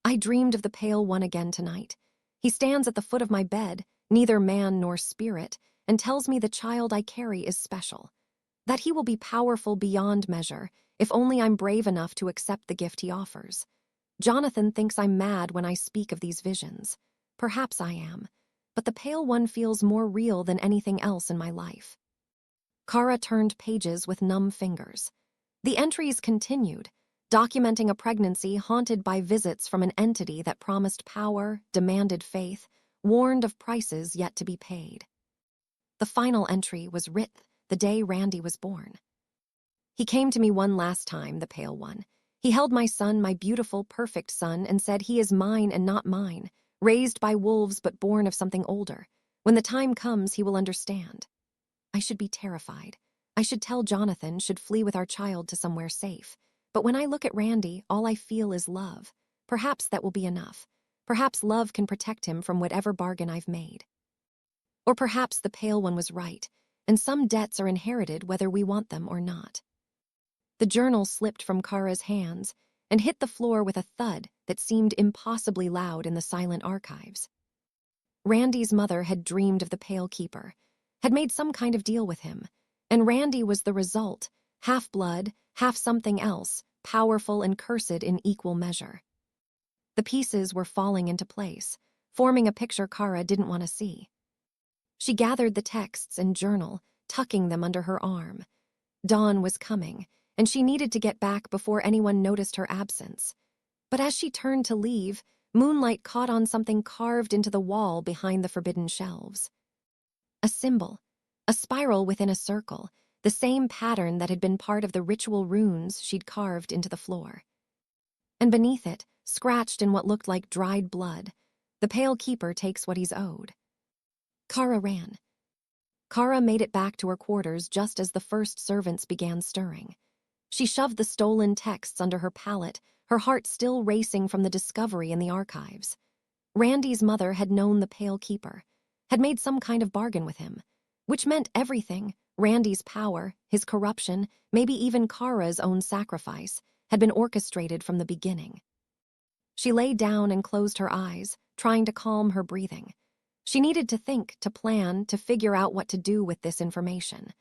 I dreamed of the Pale One again tonight. He stands at the foot of my bed, neither man nor spirit, and tells me the child I carry is special. That he will be powerful beyond measure, if only I'm brave enough to accept the gift he offers. Jonathan thinks I'm mad when I speak of these visions. Perhaps I am, but the Pale One feels more real than anything else in my life. Cara turned pages with numb fingers. The entries continued, documenting a pregnancy haunted by visits from an entity that promised power, demanded faith, warned of prices yet to be paid. The final entry was writ the day Randy was born. He came to me one last time, the Pale One. He held my son, my beautiful, perfect son, and said he is mine and not mine. raised by wolves but born of something older. When the time comes, he will understand. I should be terrified. I should tell Jonathan, should flee with our child to somewhere safe. But when I look at Randy, all I feel is love. Perhaps that will be enough. Perhaps love can protect him from whatever bargain I've made. Or perhaps the Pale One was right, and some debts are inherited whether we want them or not. The journal slipped from Cara's hands and hit the floor with a thud that seemed impossibly loud in the silent archives. Randy's mother had dreamed of the Pale Keeper, had made some kind of deal with him, and Randy was the result, half blood, half something else, powerful and cursed in equal measure. The pieces were falling into place, forming a picture Cara didn't want to see. She gathered the texts and journal, tucking them under her arm. Dawn was coming, and she needed to get back before anyone noticed her absence. But as she turned to leave, moonlight caught on something carved into the wall behind the forbidden shelves. A symbol, a spiral within a circle, the same pattern that had been part of the ritual runes she'd carved into the floor. And beneath it, scratched in what looked like dried blood, the Pale Keeper takes what he's owed. Cara ran. Cara made it back to her quarters just as the first servants began stirring. She shoved the stolen texts under her pallet, her heart still racing from the discovery in the archives. Randy's mother had known the Pale Keeper, had made some kind of bargain with him, which meant everything, Randy's power, his corruption, maybe even Cara's own sacrifice, had been orchestrated from the beginning. She lay down and closed her eyes, trying to calm her breathing. She needed to think, to plan, to figure out what to do with this information.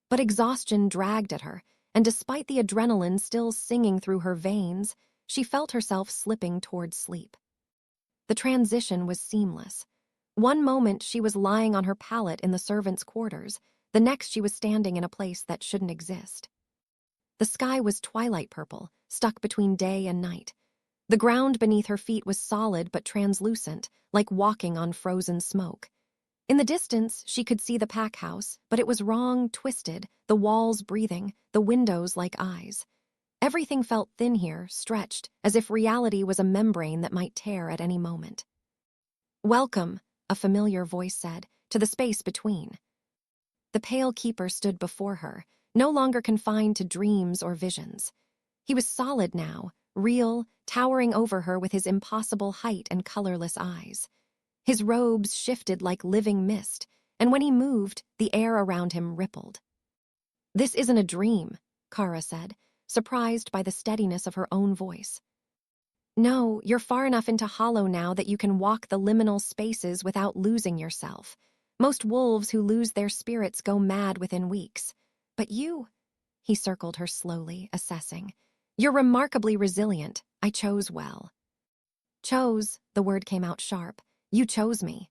But exhaustion dragged at her, and despite the adrenaline still singing through her veins, she felt herself slipping towards sleep. The transition was seamless. One moment she was lying on her pallet in the servants' quarters, the next she was standing in a place that shouldn't exist. The sky was twilight purple, stuck between day and night. The ground beneath her feet was solid but translucent, like walking on frozen smoke. In the distance, she could see the pack house, but it was wrong, twisted, the walls breathing, the windows like eyes. Everything felt thin here, stretched, as if reality was a membrane that might tear at any moment. "Welcome," a familiar voice said, "to the space between." The Pale Keeper stood before her, no longer confined to dreams or visions. He was solid now, real, towering over her with his impossible height and colorless eyes. His robes shifted like living mist, and when he moved, the air around him rippled. "This isn't a dream," Cara said, surprised by the steadiness of her own voice. "No, you're far enough into Hollow now that you can walk the liminal spaces without losing yourself. Most wolves who lose their spirits go mad within weeks. But you," he circled her slowly, assessing, "you're remarkably resilient. I chose well." "Chose," the word came out sharp. "You chose me."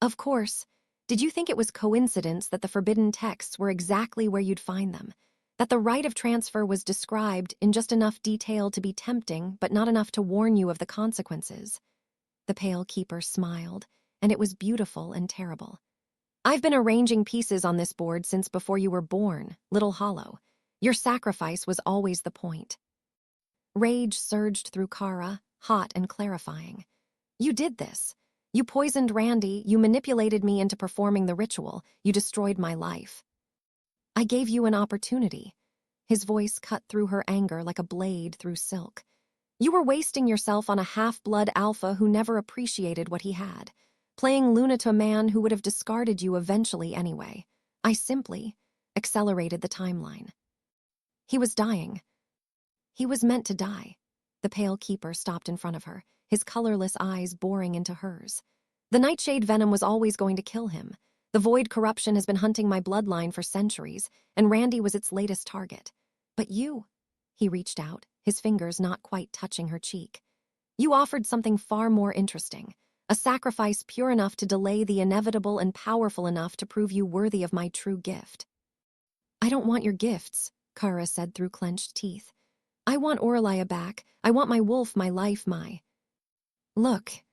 "Of course. Did you think it was coincidence that the forbidden texts were exactly where you'd find them? That the rite of transfer was described in just enough detail to be tempting, but not enough to warn you of the consequences?" The Pale Keeper smiled, and it was beautiful and terrible. "I've been arranging pieces on this board since before you were born, Little Hollow. Your sacrifice was always the point." Rage surged through Cara, hot and clarifying. "You did this. You poisoned Randy, you manipulated me into performing the ritual, you destroyed my life." "I gave you an opportunity." His voice cut through her anger like a blade through silk. "You were wasting yourself on a half-blood alpha who never appreciated what he had, playing Luna to a man who would have discarded you eventually anyway. I simply accelerated the timeline." "He was dying." "He was meant to die." The Pale Keeper stopped in front of her, his colorless eyes boring into hers. "The nightshade venom was always going to kill him. The void corruption has been hunting my bloodline for centuries, and Randy was its latest target. But you," he reached out, his fingers not quite touching her cheek, "you offered something far more interesting, a sacrifice pure enough to delay the inevitable and powerful enough to prove you worthy of my true gift." "I don't want your gifts," Cara said through clenched teeth. "I want Oralia back. I want my wolf, my life, my—" "Look."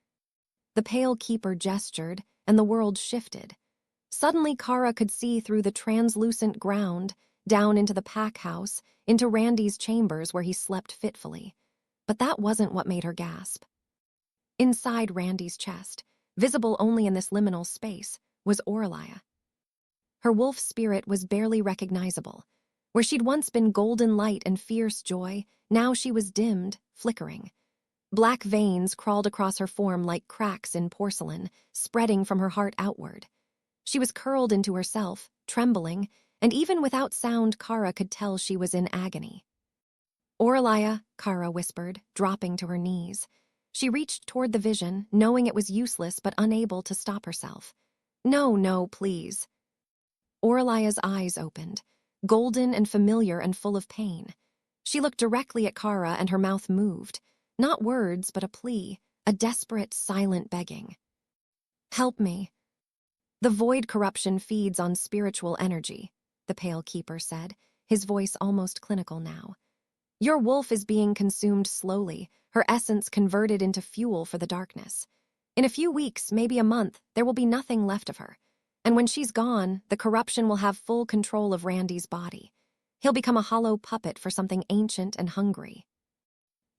The Pale Keeper gestured, and the world shifted. Suddenly Cara could see through the translucent ground, down into the pack house, into Randy's chambers where he slept fitfully. But that wasn't what made her gasp. Inside Randy's chest, visible only in this liminal space, was Oralia. Her wolf spirit was barely recognizable. Where she'd once been golden light and fierce joy, now she was dimmed, flickering. Black veins crawled across her form like cracks in porcelain, spreading from her heart outward. She was curled into herself, trembling, and even without sound, Cara could tell she was in agony. "Oralia," Cara whispered, dropping to her knees. She reached toward the vision, knowing it was useless but unable to stop herself. "No, no, please." Oralia's eyes opened, golden and familiar and full of pain. She looked directly at Cara and her mouth moved. Not words, but a plea, a desperate, silent begging. "Help me." "The void corruption feeds on spiritual energy," the Pale Keeper said, his voice almost clinical now. "Your wolf is being consumed slowly, her essence converted into fuel for the darkness. In a few weeks, maybe a month, there will be nothing left of her. And when she's gone, the corruption will have full control of Randy's body. He'll become a hollow puppet for something ancient and hungry."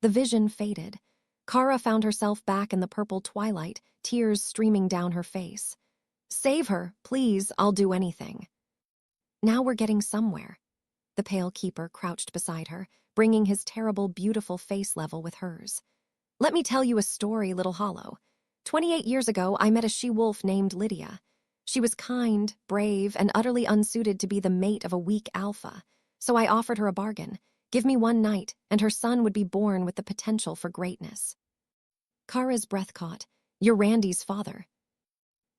The vision faded. Cara found herself back in the purple twilight, tears streaming down her face. "Save her, please, I'll do anything." "Now we're getting somewhere." The Pale Keeper crouched beside her, bringing his terrible, beautiful face level with hers. "Let me tell you a story, Little Hollow. 28 years ago, I met a she-wolf named Lydia. She was kind, brave, and utterly unsuited to be the mate of a weak alpha. So I offered her a bargain. Give me one night, and her son would be born with the potential for greatness." Cara's breath caught. "You're Randy's father."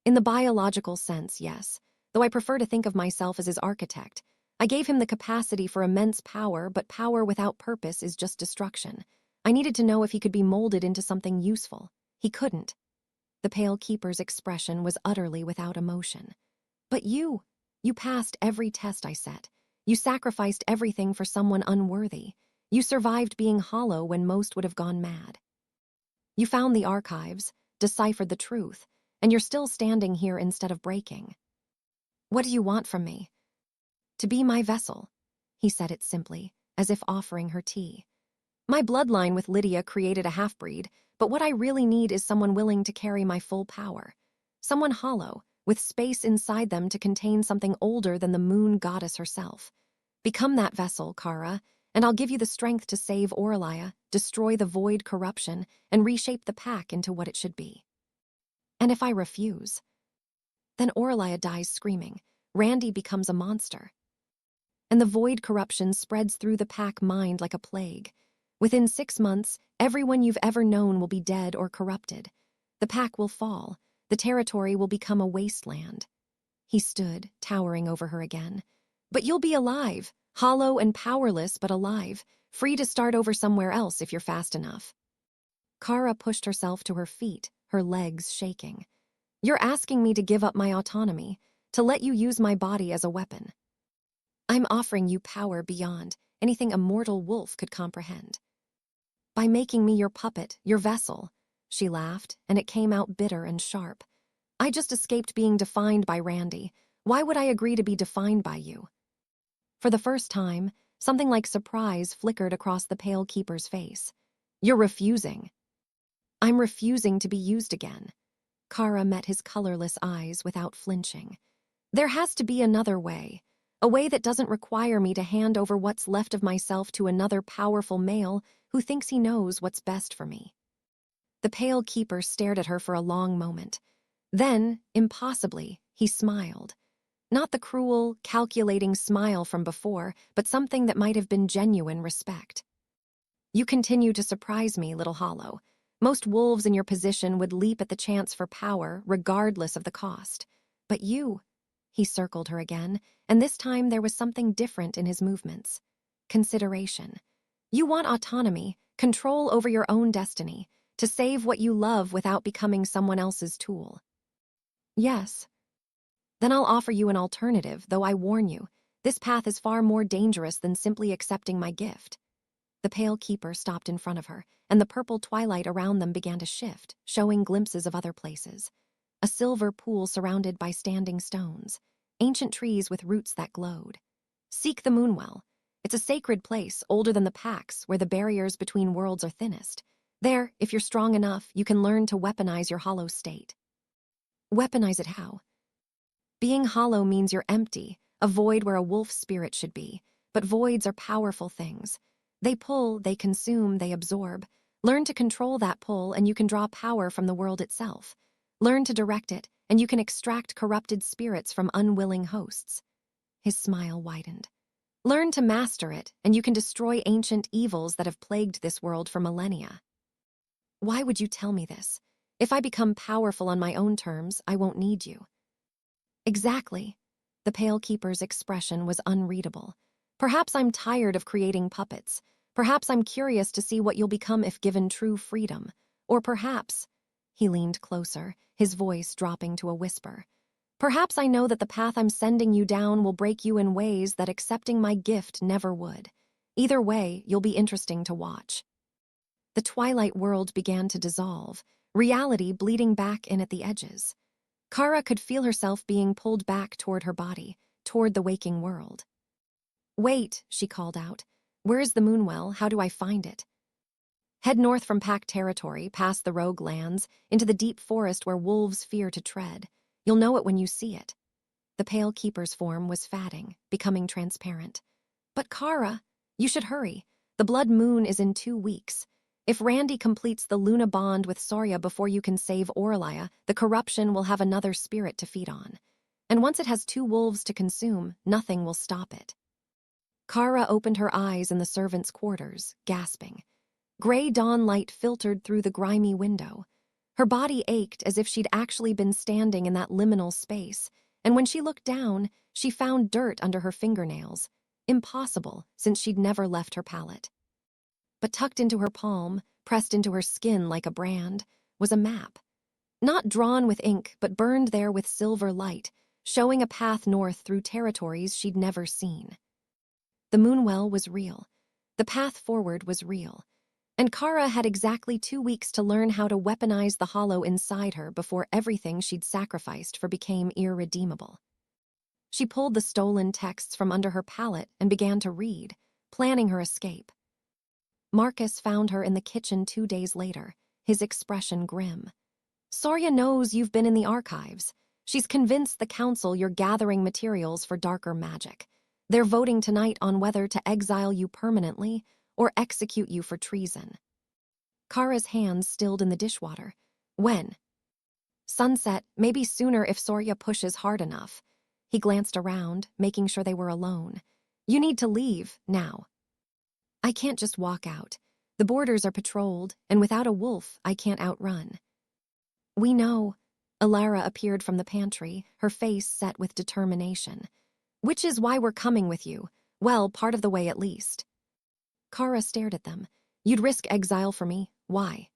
"In the biological sense, yes, though I prefer to think of myself as his architect. I gave him the capacity for immense power, but power without purpose is just destruction. I needed to know if he could be molded into something useful. He couldn't." The Pale Keeper's expression was utterly without emotion. "But you passed every test I set. You sacrificed everything for someone unworthy. You survived being hollow when most would have gone mad. You found the archives, deciphered the truth, and you're still standing here instead of breaking. What do you want from me?" "To be my vessel." He said it simply, as if offering her tea. "My bloodline with Lydia created a half-breed, but what I really need is someone willing to carry my full power. Someone hollow, with space inside them to contain something older than the moon goddess herself. Become that vessel, Cara, and I'll give you the strength to save Oralia, destroy the void corruption, and reshape the pack into what it should be." "And if I refuse?" "Then Oralia dies screaming. Randy becomes a monster. And the void corruption spreads through the pack mind like a plague. Within 6 months, everyone you've ever known will be dead or corrupted. The pack will fall. The territory will become a wasteland." He stood, towering over her again. "But you'll be alive, hollow and powerless, but alive, free to start over somewhere else if you're fast enough." Cara pushed herself to her feet, her legs shaking. "You're asking me to give up my autonomy, to let you use my body as a weapon. I'm offering you power beyond anything a mortal wolf could comprehend. By making me your puppet, your vessel." She laughed, and it came out bitter and sharp. "I just escaped being defined by Randy. Why would I agree to be defined by you?" For the first time, something like surprise flickered across the Pale Keeper's face. "You're refusing." "I'm refusing to be used again." Cara met his colorless eyes without flinching. "There has to be another way. A way that doesn't require me to hand over what's left of myself to another powerful male who thinks he knows what's best for me." The Pale Keeper stared at her for a long moment. Then, impossibly, he smiled. Not the cruel, calculating smile from before, but something that might have been genuine respect. "You continue to surprise me, Little Hollow. Most wolves in your position would leap at the chance for power, regardless of the cost. But you—" He circled her again, and this time there was something different in his movements. Consideration. "You want autonomy, control over your own destiny, to save what you love without becoming someone else's tool." "Yes." "Then I'll offer you an alternative, though I warn you, this path is far more dangerous than simply accepting my gift." The Pale Keeper stopped in front of her, and the purple twilight around them began to shift, showing glimpses of other places. A silver pool surrounded by standing stones, ancient trees with roots that glowed. "Seek the Moonwell. It's a sacred place, older than the packs, where the barriers between worlds are thinnest. There, if you're strong enough, you can learn to weaponize your hollow state. Weaponize it how? Being hollow means you're empty, a void where a wolf spirit should be. But voids are powerful things. They pull, they consume, they absorb. Learn to control that pull and you can draw power from the world itself. Learn to direct it and you can extract corrupted spirits from unwilling hosts. His smile widened. Learn to master it and you can destroy ancient evils that have plagued this world for millennia. Why would you tell me this? If I become powerful on my own terms, I won't need you. Exactly. The Pale Keeper's expression was unreadable. Perhaps I'm tired of creating puppets. Perhaps I'm curious to see what you'll become if given true freedom. Or perhaps, he leaned closer, his voice dropping to a whisper, perhaps I know that the path I'm sending you down will break you in ways that accepting my gift never would. Either way, you'll be interesting to watch. The twilight world began to dissolve, reality bleeding back in at the edges. Cara could feel herself being pulled back toward her body, toward the waking world. Wait, she called out. Where is the Moonwell? How do I find it? Head north from Pack territory, past the rogue lands, into the deep forest where wolves fear to tread. You'll know it when you see it. The Pale Keeper's form was fading, becoming transparent. But Cara, you should hurry. The blood moon is in 2 weeks. If Randy completes the Luna bond with Sora before you can save Oralia, the corruption will have another spirit to feed on. And once it has 2 wolves to consume, nothing will stop it. Cara opened her eyes in the servants' quarters, gasping. Gray dawn light filtered through the grimy window. Her body ached as if she'd actually been standing in that liminal space, and when she looked down, she found dirt under her fingernails. Impossible, since she'd never left her pallet. But tucked into her palm, pressed into her skin like a brand, was a map. Not drawn with ink, but burned there with silver light, showing a path north through territories she'd never seen. The Moonwell was real. The path forward was real. And Cara had exactly 2 weeks to learn how to weaponize the hollow inside her before everything she'd sacrificed for became irredeemable. She pulled the stolen texts from under her pallet and began to read, planning her escape. Marcus found her in the kitchen 2 days later, his expression grim. Sora knows you've been in the archives. She's convinced the council you're gathering materials for darker magic. They're voting tonight on whether to exile you permanently or execute you for treason. Cara's hands stilled in the dishwater. When? Sunset, maybe sooner if Sora pushes hard enough. He glanced around, making sure they were alone. You need to leave, now. I can't just walk out. The borders are patrolled, and without a wolf, I can't outrun. We know. Alara appeared from the pantry, her face set with determination. Which is why we're coming with you. Well, part of the way at least. Cara stared at them. You'd risk exile for me. Why?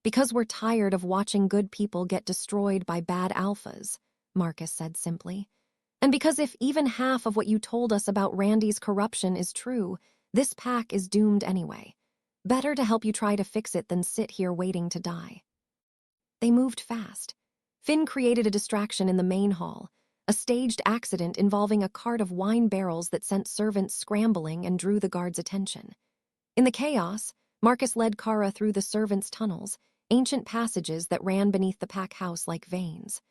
Because we're tired of watching good people get destroyed by bad alphas, Marcus said simply. And because if even half of what you told us about Randy's corruption is true, this pack is doomed anyway. Better to help you try to fix it than sit here waiting to die. They moved fast. Finn created a distraction in the main hall, a staged accident involving a cart of wine barrels that sent servants scrambling and drew the guards' attention. In the chaos, Marcus led Cara through the servants' tunnels, ancient passages that ran beneath the pack house like veins.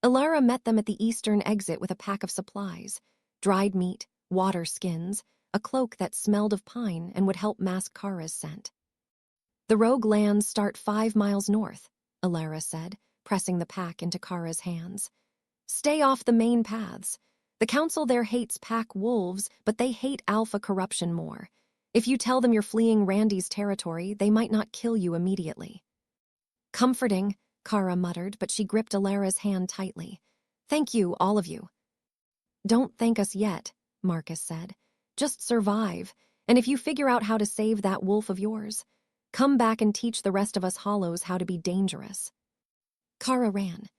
Alara met them at the eastern exit with a pack of supplies, dried meat, water skins, a cloak that smelled of pine and would help mask Cara's scent. The rogue lands start 5 miles north, Alara said, pressing the pack into Cara's hands. Stay off the main paths. The council there hates pack wolves, but they hate alpha corruption more. If you tell them you're fleeing Randy's territory, they might not kill you immediately. Comforting, Cara muttered, but she gripped Alara's hand tightly. Thank you, all of you. Don't thank us yet, Marcus said. Just survive, and if you figure out how to save that wolf of yours, come back and teach the rest of us hollows how to be dangerous. Cara ran.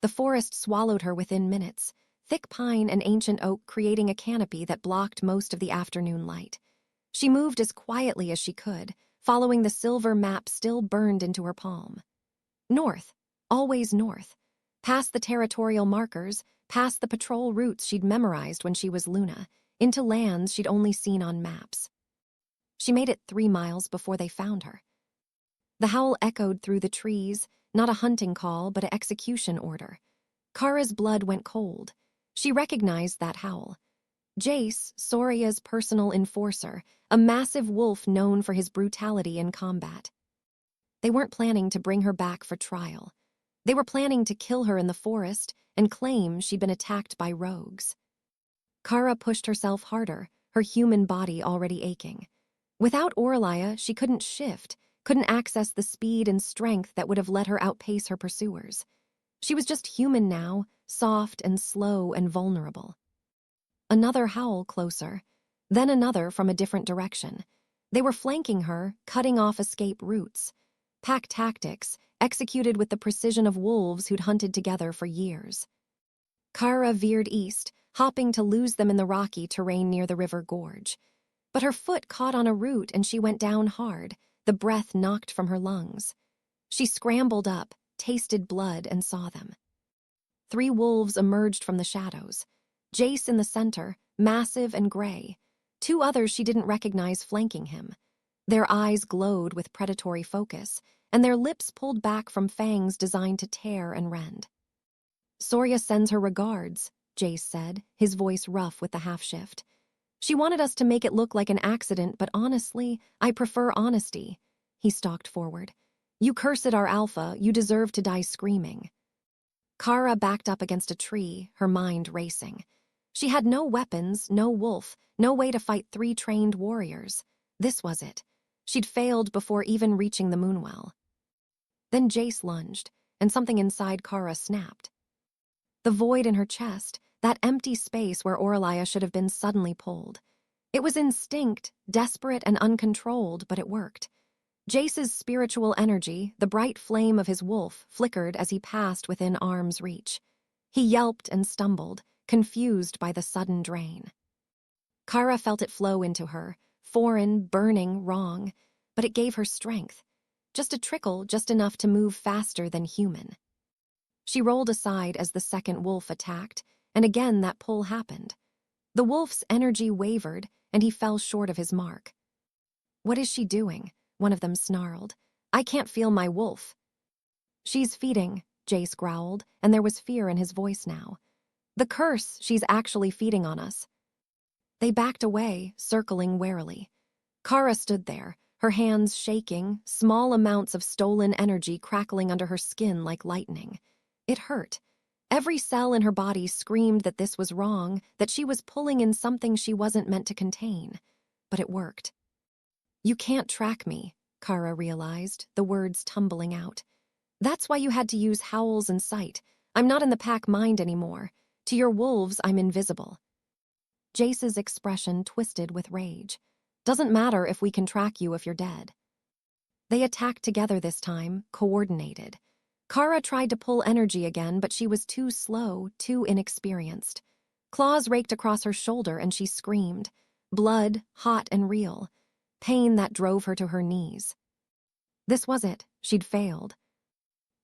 The forest swallowed her within minutes, thick pine and ancient oak creating a canopy that blocked most of the afternoon light. She moved as quietly as she could, following the silver map still burned into her palm. North, always north, past the territorial markers, past the patrol routes she'd memorized when she was Luna, into lands she'd only seen on maps. She made it 3 miles before they found her. The howl echoed through the trees, not a hunting call but an execution order. Cara's blood went cold. She recognized that howl. Jace, Soria's personal enforcer, a massive wolf known for his brutality in combat. They weren't planning to bring her back for trial. They were planning to kill her in the forest and claim she'd been attacked by rogues. Cara pushed herself harder, her human body already aching. Without Oralia, she couldn't shift, couldn't access the speed and strength that would have let her outpace her pursuers. She was just human now, soft and slow and vulnerable. Another howl closer, then another from a different direction. They were flanking her, cutting off escape routes. Pack tactics, executed with the precision of wolves who'd hunted together for years. Cara veered east, hopping to lose them in the rocky terrain near the river gorge. But her foot caught on a root and she went down hard, the breath knocked from her lungs. She scrambled up, tasted blood, and saw them. 3 wolves emerged from the shadows. Jace in the center, massive and gray. 2 others she didn't recognize flanking him. Their eyes glowed with predatory focus, and their lips pulled back from fangs designed to tear and rend. "Soria sends her regards," Jace said, his voice rough with the half-shift. "She wanted us to make it look like an accident, but honestly, I prefer honesty." He stalked forward. "You cursed our alpha, you deserve to die screaming." Cara backed up against a tree, her mind racing. She had no weapons, no wolf, no way to fight 3 trained warriors. This was it. She'd failed before even reaching the Moonwell. Then Jace lunged, and something inside Cara snapped. The void in her chest, that empty space where Oralia should have been, suddenly pulled. It was instinct, desperate and uncontrolled, but it worked. Jace's spiritual energy, the bright flame of his wolf, flickered as he passed within arm's reach. He yelped and stumbled, confused by the sudden drain. Cara felt it flow into her, foreign, burning, wrong, but it gave her strength. Just a trickle, just enough to move faster than human. She rolled aside as the second wolf attacked, and again that pull happened. The wolf's energy wavered, and he fell short of his mark. "What is she doing?" one of them snarled. "I can't feel my wolf." "She's feeding," Jace growled, and there was fear in his voice now. "The curse, she's actually feeding on us." They backed away, circling warily. Cara stood there, her hands shaking, small amounts of stolen energy crackling under her skin like lightning. It hurt. Every cell in her body screamed that this was wrong, that she was pulling in something she wasn't meant to contain. But it worked. "You can't track me," Cara realized, the words tumbling out. "That's why you had to use howls and sight. I'm not in the pack mind anymore. To your wolves, I'm invisible." Jace's expression twisted with rage. "Doesn't matter if we can track you if you're dead." They attacked together this time, coordinated. Cara tried to pull energy again, but she was too slow, too inexperienced. Claws raked across her shoulder and she screamed. Blood, hot and real. Pain that drove her to her knees. This was it. She'd failed.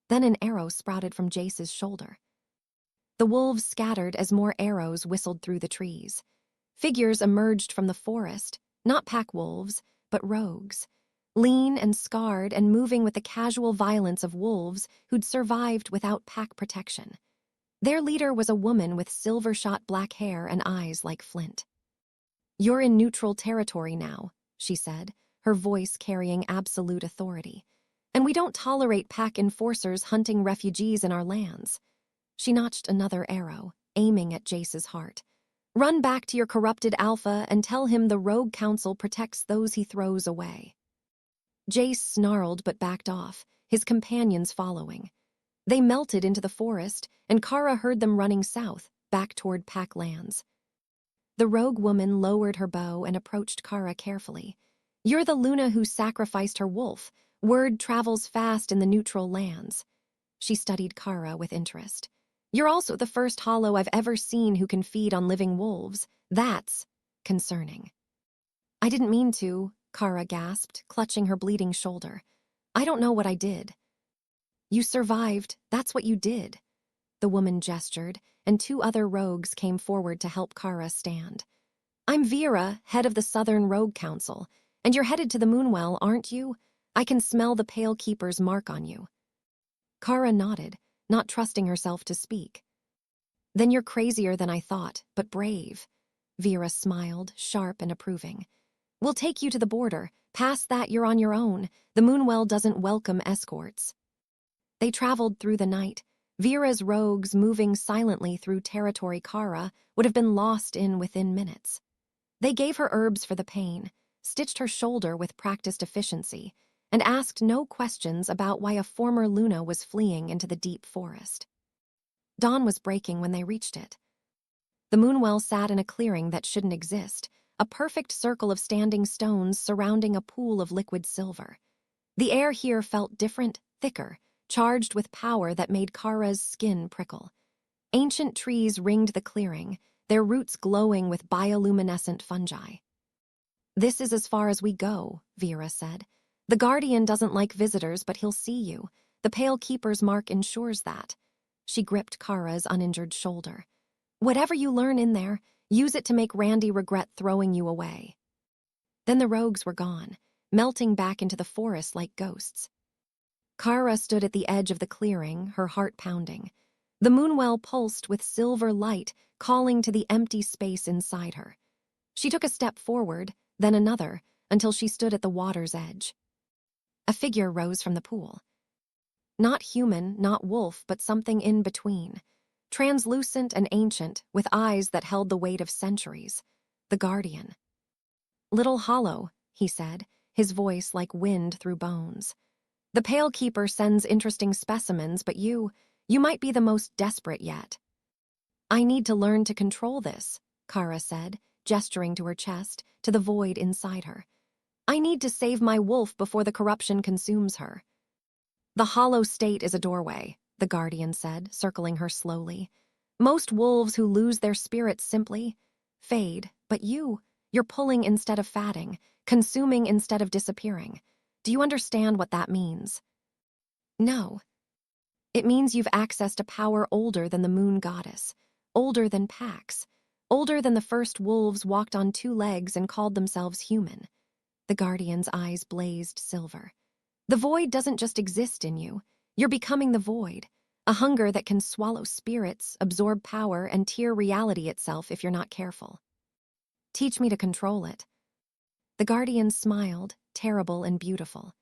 Then an arrow sprouted from Jace's shoulder. The wolves scattered as more arrows whistled through the trees. Figures emerged from the forest, not pack wolves, but rogues. Lean and scarred and moving with the casual violence of wolves who'd survived without pack protection. Their leader was a woman with silver-shot black hair and eyes like flint. "You're in neutral territory now," she said, her voice carrying absolute authority. "And we don't tolerate pack enforcers hunting refugees in our lands." She notched another arrow, aiming at Jace's heart. "Run back to your corrupted alpha and tell him the Rogue Council protects those he throws away." Jace snarled but backed off, his companions following. They melted into the forest, and Cara heard them running south, back toward pack lands. The rogue woman lowered her bow and approached Cara carefully. "You're the Luna who sacrificed her wolf. Word travels fast in the neutral lands." She studied Cara with interest. "You're also the first hollow I've ever seen who can feed on living wolves. That's concerning." "I didn't mean to," Cara gasped, clutching her bleeding shoulder. "I don't know what I did." "You survived. That's what you did." The woman gestured, and 2 other rogues came forward to help Cara stand. "I'm Vera, head of the Southern Rogue Council, and you're headed to the Moonwell, aren't you? I can smell the Pale Keeper's mark on you. Cara nodded, not trusting herself to speak. Then you're crazier than I thought, but brave. Vera smiled, sharp and approving. We'll take you to the border. Past that, you're on your own. The Moonwell doesn't welcome escorts. They traveled through the night. Vera's rogues, moving silently through territory Cara, would have been lost in within minutes. They gave her herbs for the pain, stitched her shoulder with practiced efficiency, and asked no questions about why a former Luna was fleeing into the deep forest. Dawn was breaking when they reached it. The Moonwell sat in a clearing that shouldn't exist, a perfect circle of standing stones surrounding a pool of liquid silver. The air here felt different, thicker, charged with power that made Cara's skin prickle. Ancient trees ringed the clearing, their roots glowing with bioluminescent fungi. This is as far as we go, Vera said. The Guardian doesn't like visitors, but he'll see you. The Pale Keeper's mark ensures that. She gripped Cara's uninjured shoulder. Whatever you learn in there, use it to make Randy regret throwing you away. Then the rogues were gone, melting back into the forest like ghosts. Cara stood at the edge of the clearing, her heart pounding. The Moonwell pulsed with silver light, calling to the empty space inside her. She took a step forward, then another, until she stood at the water's edge. A figure rose from the pool. Not human, not wolf, but something in between. Translucent and ancient, with eyes that held the weight of centuries. The Guardian. Little Hollow, he said, his voice like wind through bones. The Pale Keeper sends interesting specimens, but you might be the most desperate yet. I need to learn to control this, Cara said, gesturing to her chest, to the void inside her. I need to save my wolf before the corruption consumes her. The hollow state is a doorway, the Guardian said, circling her slowly. Most wolves who lose their spirits simply fade, but you're pulling instead of fatting, consuming instead of disappearing. Do you understand what that means? No. It means you've accessed a power older than the moon goddess, older than Pax, older than the first wolves walked on two legs and called themselves human. The Guardian's eyes blazed silver. The void doesn't just exist in you. You're becoming the void, a hunger that can swallow spirits, absorb power, and tear reality itself if you're not careful. Teach me to control it. The Guardian smiled, terrible and beautiful.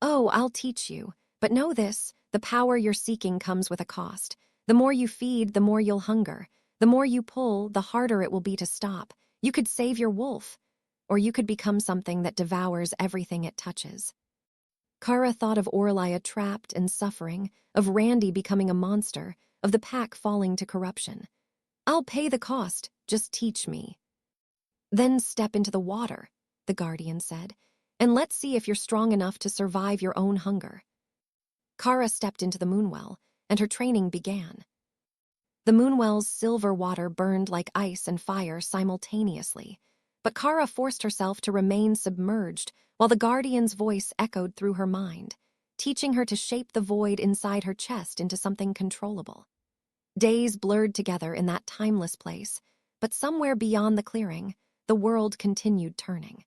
Oh, I'll teach you. But know this, the power you're seeking comes with a cost. The more you feed, the more you'll hunger. The more you pull, the harder it will be to stop. You could save your wolf, or you could become something that devours everything it touches. Cara thought of Oralia trapped and suffering, of Randy becoming a monster, of the pack falling to corruption. I'll pay the cost, just teach me. Then step into the water, the Guardian said, and let's see if you're strong enough to survive your own hunger. Cara stepped into the Moonwell, and her training began. The Moonwell's silver water burned like ice and fire simultaneously, but Cara forced herself to remain submerged while the Guardian's voice echoed through her mind, teaching her to shape the void inside her chest into something controllable. Days blurred together in that timeless place, but somewhere beyond the clearing, the world continued turning.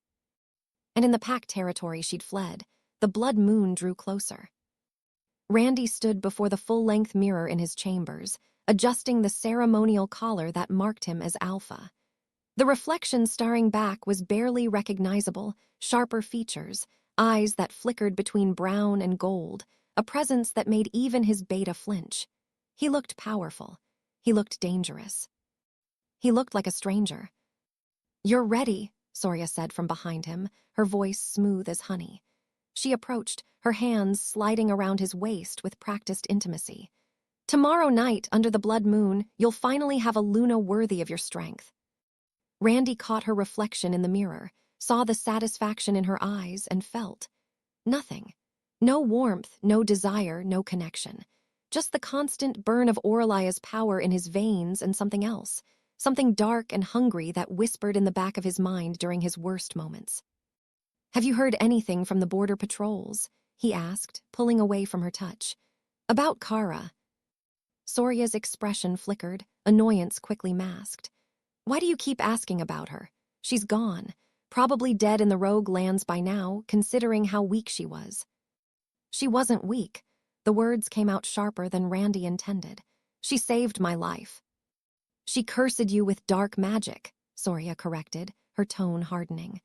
And in the pack territory she'd fled, the blood moon drew closer. Randy stood before the full-length mirror in his chambers, adjusting the ceremonial collar that marked him as Alpha. The reflection staring back was barely recognizable, sharper features, eyes that flickered between brown and gold, a presence that made even his beta flinch. He looked powerful. He looked dangerous. He looked like a stranger. You're ready, Sora said from behind him, her voice smooth as honey. She approached, her hands sliding around his waist with practiced intimacy. Tomorrow night, under the blood moon, you'll finally have a Luna worthy of your strength. Randy caught her reflection in the mirror, saw the satisfaction in her eyes, and felt nothing. No warmth, no desire, no connection. Just the constant burn of Oralia's power in his veins and something else, something dark and hungry that whispered in the back of his mind during his worst moments. Have you heard anything from the border patrols? He asked, pulling away from her touch. About Cara. Sora's expression flickered, annoyance quickly masked. Why do you keep asking about her? She's gone. probably dead in the rogue lands by now, considering how weak she was. She wasn't weak. The words came out sharper than Randy intended. She saved my life. She cursed you with dark magic, Sora corrected, her tone hardening.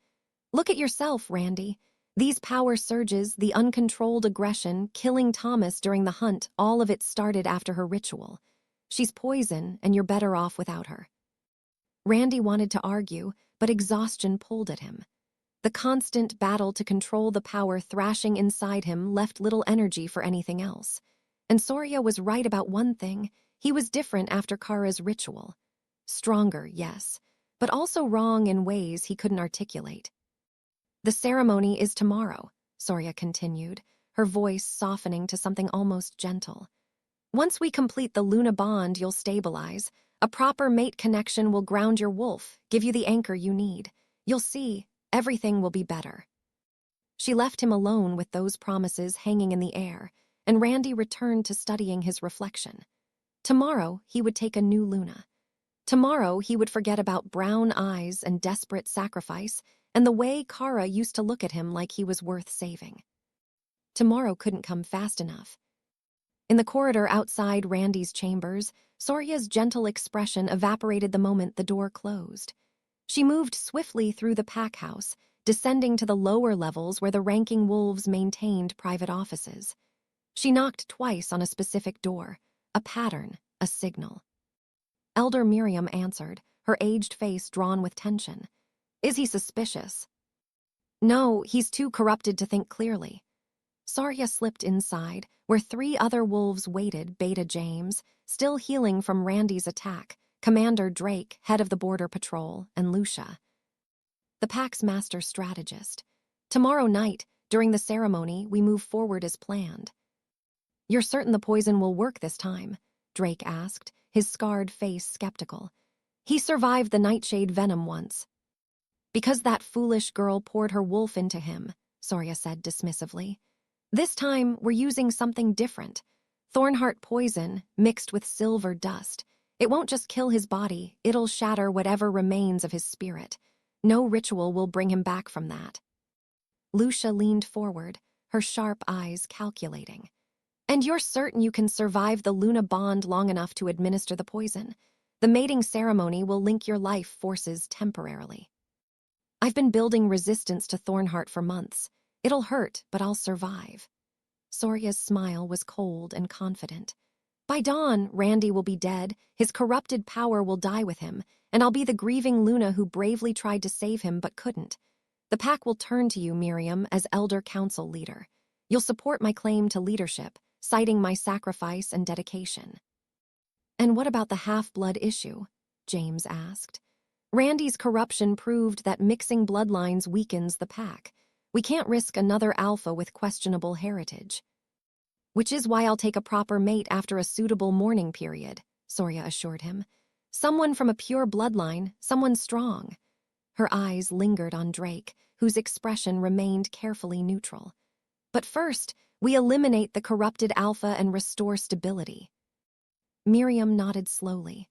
Look at yourself, Randy. These power surges, the uncontrolled aggression, killing Thomas during the hunt, all of it started after her ritual. She's poison, and you're better off without her. Randy wanted to argue, but exhaustion pulled at him. The constant battle to control the power thrashing inside him left little energy for anything else. And Sora was right about one thing. He was different after Cara's ritual. Stronger, yes, but also wrong in ways he couldn't articulate. The ceremony is tomorrow, Sora continued, her voice softening to something almost gentle. Once we complete the Luna bond, you'll stabilize. A proper mate connection will ground your wolf, give you the anchor you need. You'll see, everything will be better. She left him alone with those promises hanging in the air, and Randy returned to studying his reflection. Tomorrow, he would take a new Luna. Tomorrow, he would forget about brown eyes and desperate sacrifice and the way Cara used to look at him like he was worth saving. Tomorrow couldn't come fast enough. In the corridor outside Randy's chambers, Sora's gentle expression evaporated the moment the door closed. She moved swiftly through the pack house, descending to the lower levels where the ranking wolves maintained private offices. She knocked twice on a specific door, a pattern, a signal. Elder Miriam answered, her aged face drawn with tension. Is he suspicious? No, he's too corrupted to think clearly. Sora slipped inside, where 3 other wolves waited, Beta James, still healing from Randy's attack, Commander Drake, head of the Border Patrol, and Lucia. The pack's master strategist. Tomorrow night, during the ceremony, we move forward as planned. You're certain the poison will work this time? Drake asked, his scarred face skeptical. He survived the nightshade venom once. Because that foolish girl poured her wolf into him, Sora said dismissively. This time, we're using something different. Thornheart poison mixed with silver dust. It won't just kill his body, it'll shatter whatever remains of his spirit. No ritual will bring him back from that. Lucia leaned forward, her sharp eyes calculating. And you're certain you can survive the Luna bond long enough to administer the poison? The mating ceremony will link your life forces temporarily. I've been building resistance to Thornheart for months. It'll hurt, but I'll survive. Sora's smile was cold and confident. By dawn, Randy will be dead, his corrupted power will die with him, and I'll be the grieving Luna who bravely tried to save him but couldn't. The pack will turn to you, Miriam, as Elder Council leader. You'll support my claim to leadership, citing my sacrifice and dedication. And what about the half-blood issue? James asked. Randy's corruption proved that mixing bloodlines weakens the pack. We can't risk another alpha with questionable heritage. Which is why I'll take a proper mate after a suitable mourning period, Sora assured him. Someone from a pure bloodline, someone strong. Her eyes lingered on Drake, whose expression remained carefully neutral. But first, we eliminate the corrupted alpha and restore stability. Miriam nodded slowly.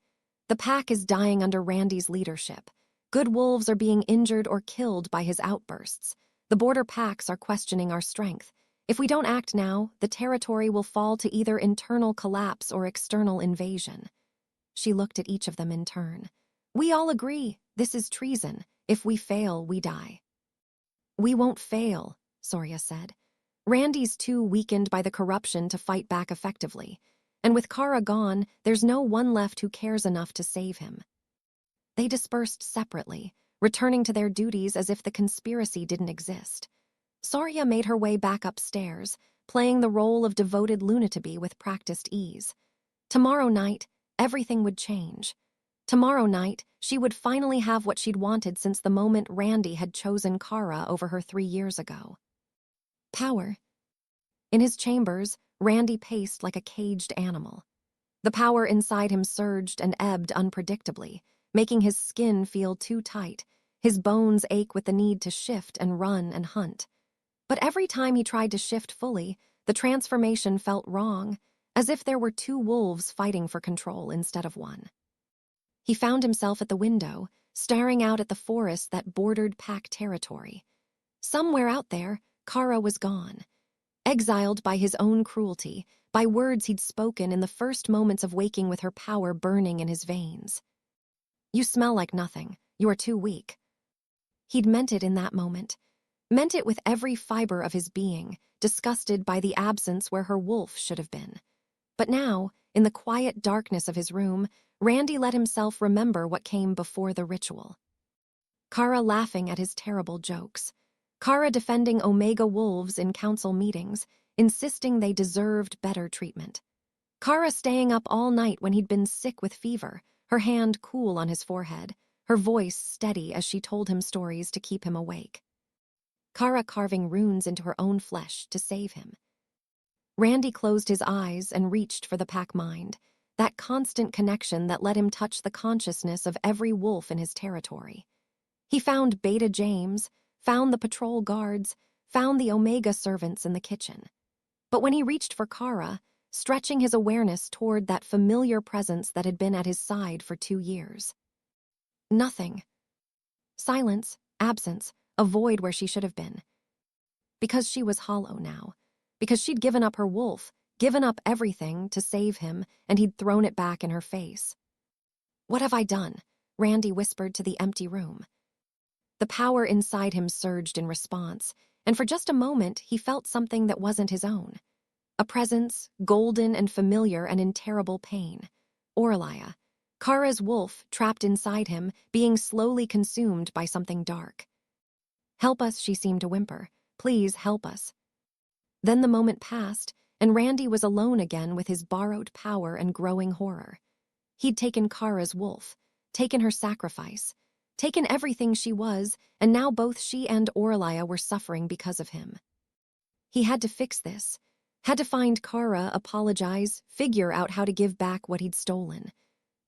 The pack is dying under Randy's leadership. Good wolves are being injured or killed by his outbursts. The border packs are questioning our strength. If we don't act now, the territory will fall to either internal collapse or external invasion. She looked at each of them in turn. We all agree, this is treason. If we fail, we die. We won't fail, Sora said. Randy's too weakened by the corruption to fight back effectively. And with Cara gone, there's no one left who cares enough to save him. They dispersed separately, returning to their duties as if the conspiracy didn't exist. Sora made her way back upstairs, playing the role of devoted lunaticby with practiced ease. Tomorrow night, everything would change. Tomorrow night, she would finally have what she'd wanted since the moment Randy had chosen Cara over her 3 years ago. Power. In his chambers, Randy paced like a caged animal. The power inside him surged and ebbed unpredictably, making his skin feel too tight, his bones ache with the need to shift and run and hunt. But every time he tried to shift fully, the transformation felt wrong, as if there were 2 wolves fighting for control instead of one. He found himself at the window, staring out at the forest that bordered pack territory. Somewhere out there, Cara was gone. Exiled by his own cruelty, by words he'd spoken in the first moments of waking with her power burning in his veins. "You smell like nothing. You are too weak." He'd meant it in that moment. Meant it with every fiber of his being, disgusted by the absence where her wolf should have been. But now, in the quiet darkness of his room, Randy let himself remember what came before the ritual. Cara laughing at his terrible jokes. Cara defending Omega wolves in council meetings, insisting they deserved better treatment. Cara staying up all night when he'd been sick with fever, her hand cool on his forehead, her voice steady as she told him stories to keep him awake. Cara carving runes into her own flesh to save him. Randy closed his eyes and reached for the pack mind, that constant connection that let him touch the consciousness of every wolf in his territory. He found Beta James, found the patrol guards, found the Omega servants in the kitchen. But when he reached for Cara, stretching his awareness toward that familiar presence that had been at his side for 2 years. Nothing. Silence, absence, a void where she should have been. Because she was hollow now. Because she'd given up her wolf, given up everything to save him, and he'd thrown it back in her face. "What have I done?" Randy whispered to the empty room. The power inside him surged in response, and for just a moment he felt something that wasn't his own. A presence, golden and familiar and in terrible pain. Oralia, Cara's wolf, trapped inside him, being slowly consumed by something dark. "Help us," she seemed to whimper. "Please help us." Then the moment passed, and Randy was alone again with his borrowed power and growing horror. He'd taken Cara's wolf, taken her sacrifice, taken everything she was, and now both she and Oralia were suffering because of him. He had to fix this, had to find Cara, apologize, figure out how to give back what he'd stolen.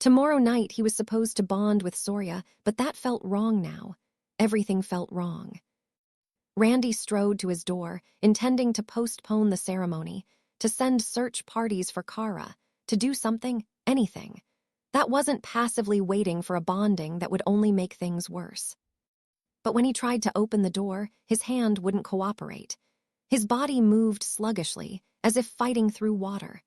Tomorrow night he was supposed to bond with Sora, but that felt wrong now. Everything felt wrong. Randy strode to his door, intending to postpone the ceremony, to send search parties for Cara, to do something, anything. That wasn't passively waiting for a bonding that would only make things worse. But when he tried to open the door, his hand wouldn't cooperate. His body moved sluggishly, as if fighting through water.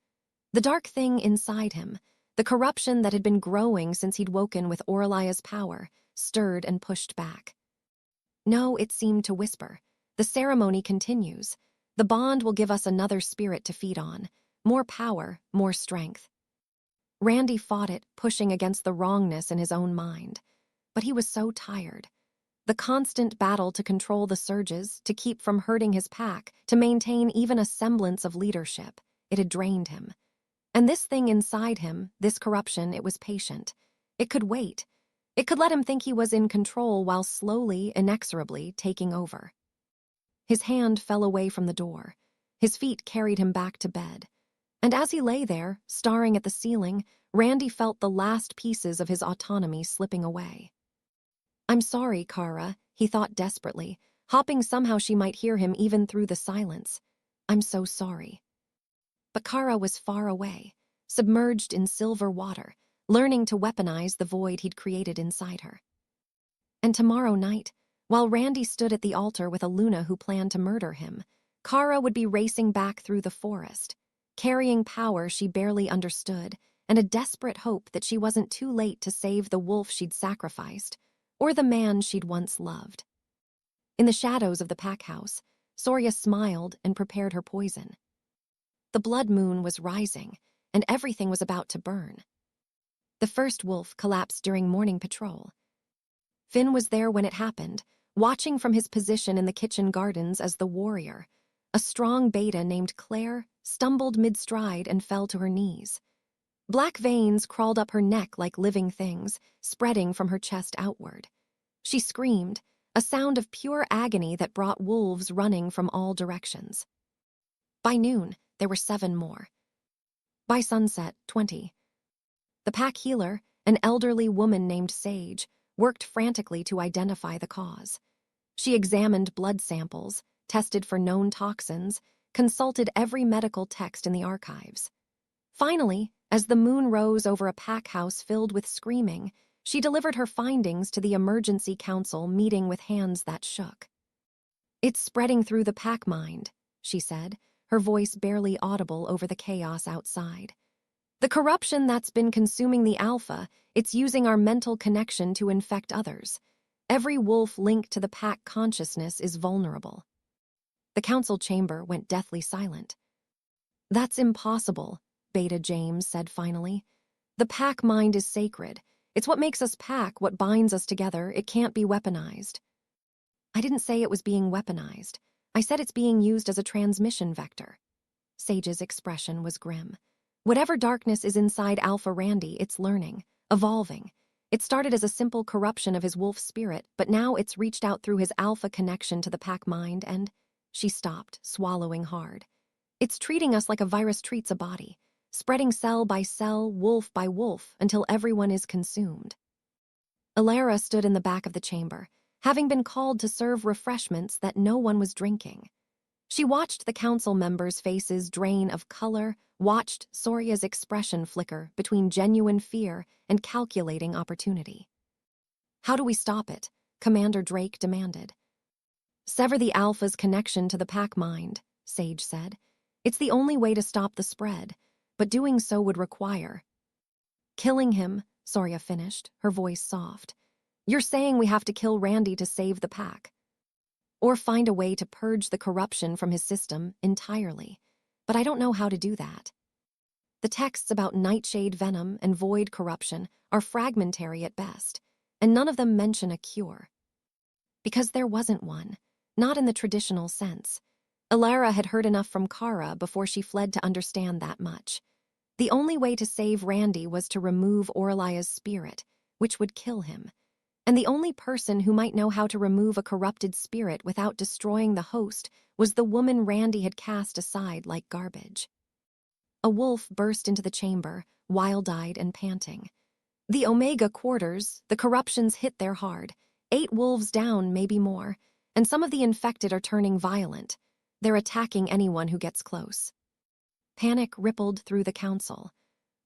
The dark thing inside him, the corruption that had been growing since he'd woken with Oralia's power, stirred and pushed back. "No," it seemed to whisper. "The ceremony continues. The bond will give us another spirit to feed on. More power, more strength." Randy fought it, pushing against the wrongness in his own mind. But he was so tired. The constant battle to control the surges, to keep from hurting his pack, to maintain even a semblance of leadership, it had drained him. And this thing inside him, this corruption, it was patient. It could wait. It could let him think he was in control while slowly, inexorably taking over. His hand fell away from the door. His feet carried him back to bed. And as he lay there, staring at the ceiling, Randy felt the last pieces of his autonomy slipping away. "I'm sorry, Cara," he thought desperately, hoping somehow she might hear him even through the silence. "I'm so sorry." But Cara was far away, submerged in silver water, learning to weaponize the void he'd created inside her. And tomorrow night, while Randy stood at the altar with a Luna who planned to murder him, Cara would be racing back through the forest, carrying power she barely understood, and a desperate hope that she wasn't too late to save the wolf she'd sacrificed, or the man she'd once loved. In the shadows of the pack house, Sora smiled and prepared her poison. The blood moon was rising, and everything was about to burn. The first wolf collapsed during morning patrol. Finn was there when it happened, watching from his position in the kitchen gardens as the warrior. A strong beta named Claire stumbled mid-stride and fell to her knees. Black veins crawled up her neck like living things, spreading from her chest outward. She screamed, a sound of pure agony that brought wolves running from all directions. By noon, there were 7 more. By sunset, 20. The pack healer, an elderly woman named Sage, worked frantically to identify the cause. She examined blood samples, tested for known toxins, consulted every medical text in the archives. Finally, As the moon rose over a pack house filled with screaming, she delivered her findings to the emergency council meeting with hands that shook. "It's spreading through the pack mind," she said, her voice barely audible over the chaos outside. "The corruption that's been consuming the Alpha, it's using our mental connection to infect others. Every wolf linked to the pack consciousness is vulnerable." The council chamber went deathly silent. "That's impossible," Beta James said finally. "The pack mind is sacred. It's what makes us pack, what binds us together. It can't be weaponized." "I didn't say it was being weaponized. I said it's being used as a transmission vector." Sage's expression was grim. "Whatever darkness is inside Alpha Randy, it's learning, evolving. It started as a simple corruption of his wolf spirit, but now it's reached out through his Alpha connection to the pack mind and—" She stopped, swallowing hard. "It's treating us like a virus treats a body, spreading cell by cell, wolf by wolf, until everyone is consumed." Alara stood in the back of the chamber, having been called to serve refreshments that no one was drinking. She watched the council members' faces drain of color, watched Soria's expression flicker between genuine fear and calculating opportunity. "How do we stop it?" Commander Drake demanded. "Sever the Alpha's connection to the pack mind," Sage said. "It's the only way to stop the spread, but doing so would require—" "Killing him," Soria finished, her voice soft. "You're saying we have to kill Randy to save the pack. Or find a way to purge the corruption from his system entirely. But I don't know how to do that. The texts about nightshade venom and void corruption are fragmentary at best, and none of them mention a cure. Because there wasn't one, not in the traditional sense. Alara had heard enough from Cara before she fled to understand that much. The only way to save Randy was to remove Oralia's spirit, which would kill him. And the only person who might know how to remove a corrupted spirit without destroying the host was the woman Randy had cast aside like garbage. A wolf burst into the chamber, wild-eyed and panting. "The Omega quarters, the corruptions hit there hard. 8 wolves down, maybe more, and some of the infected are turning violent. They're attacking anyone who gets close." Panic rippled through the council.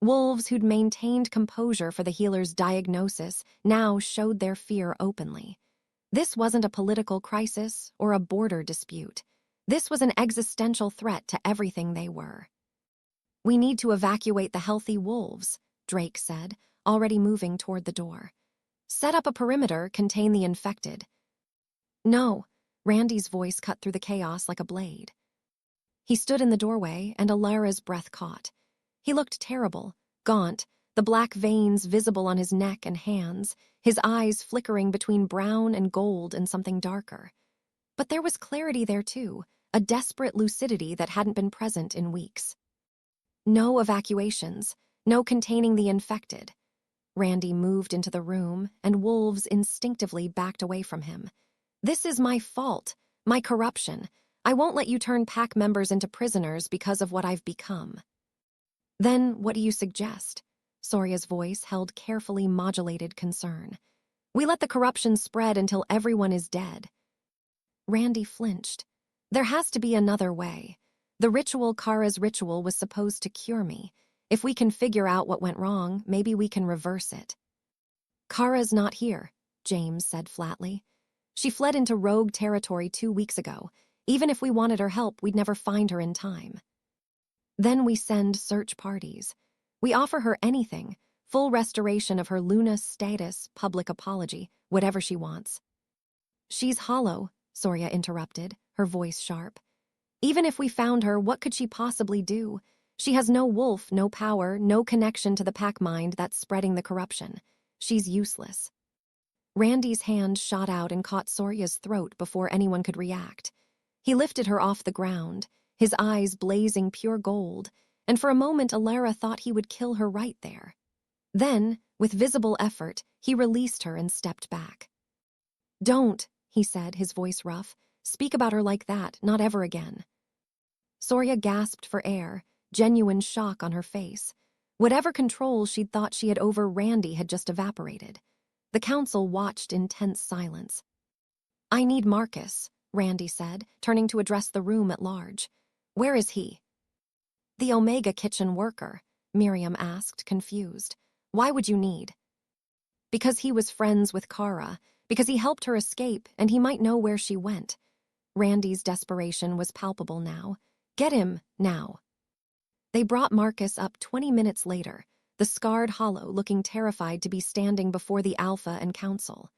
Wolves who'd maintained composure for the healer's diagnosis now showed their fear openly. This wasn't a political crisis or a border dispute. This was an existential threat to everything they were. "We need to evacuate the healthy wolves," Drake said, already moving toward the door. "Set up a perimeter, contain the infected." "No," Randy's voice cut through the chaos like a blade. He stood in the doorway, and Alara's breath caught. He looked terrible, gaunt, the black veins visible on his neck and hands, his eyes flickering between brown and gold and something darker. But there was clarity there too, a desperate lucidity that hadn't been present in weeks. "No evacuations, no containing the infected." Randy moved into the room, and wolves instinctively backed away from him. "This is my fault, my corruption. I won't let you turn pack members into prisoners because of what I've become." "Then what do you suggest?" Soria's voice held carefully modulated concern. "We let the corruption spread until everyone is dead." Randy flinched. "There has to be another way. The ritual Cara's ritual was supposed to cure me. If we can figure out what went wrong, maybe we can reverse it." "Cara's not here," James said flatly. "She fled into rogue territory 2 weeks ago. Even if we wanted her help, we'd never find her in time." "Then we send search parties. We offer her anything, full restoration of her Luna status, public apology, whatever she wants." "She's hollow," Soria interrupted, her voice sharp. "Even if we found her, what could she possibly do? She has no wolf, no power, no connection to the pack mind that's spreading the corruption. She's useless." Randy's hand shot out and caught Soria's throat before anyone could react. He lifted her off the ground, his eyes blazing pure gold, and for a moment Alara thought he would kill her right there. Then, with visible effort, he released her and stepped back. "Don't," he said, his voice rough. "Speak about her like that, not ever again." Soria gasped for air, genuine shock on her face. Whatever control she'd thought she had over Randy had just evaporated. The council watched in tense silence. "I need Marcus," Randy said, turning to address the room at large. "Where is he?" "The Omega kitchen worker," Miriam asked, confused. Why would you need? Because he was friends with Cara, because he helped her escape and he might know where she went. Randy's desperation was palpable now. Get him, now. They brought Marcus up 20 minutes later, the scarred Hollow looking terrified to be standing before the Alpha and Council.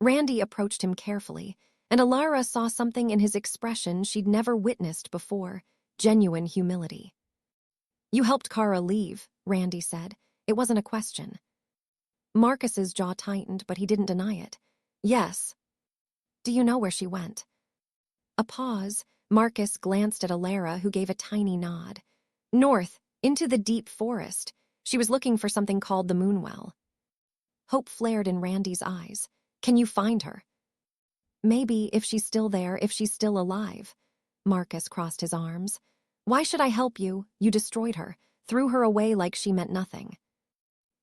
Randy approached him carefully, and Alara saw something in his expression she'd never witnessed before, genuine humility. You helped Cara leave, Randy said. It wasn't a question. Marcus's jaw tightened, but he didn't deny it. Yes. Do you know where she went? A pause. Marcus glanced at Alara, who gave a tiny nod. North, into the deep forest. She was looking for something called the Moonwell. Hope flared in Randy's eyes. Can you find her? Maybe, if she's still there, if she's still alive. Marcus crossed his arms. Why should I help you? You destroyed her, threw her away like she meant nothing.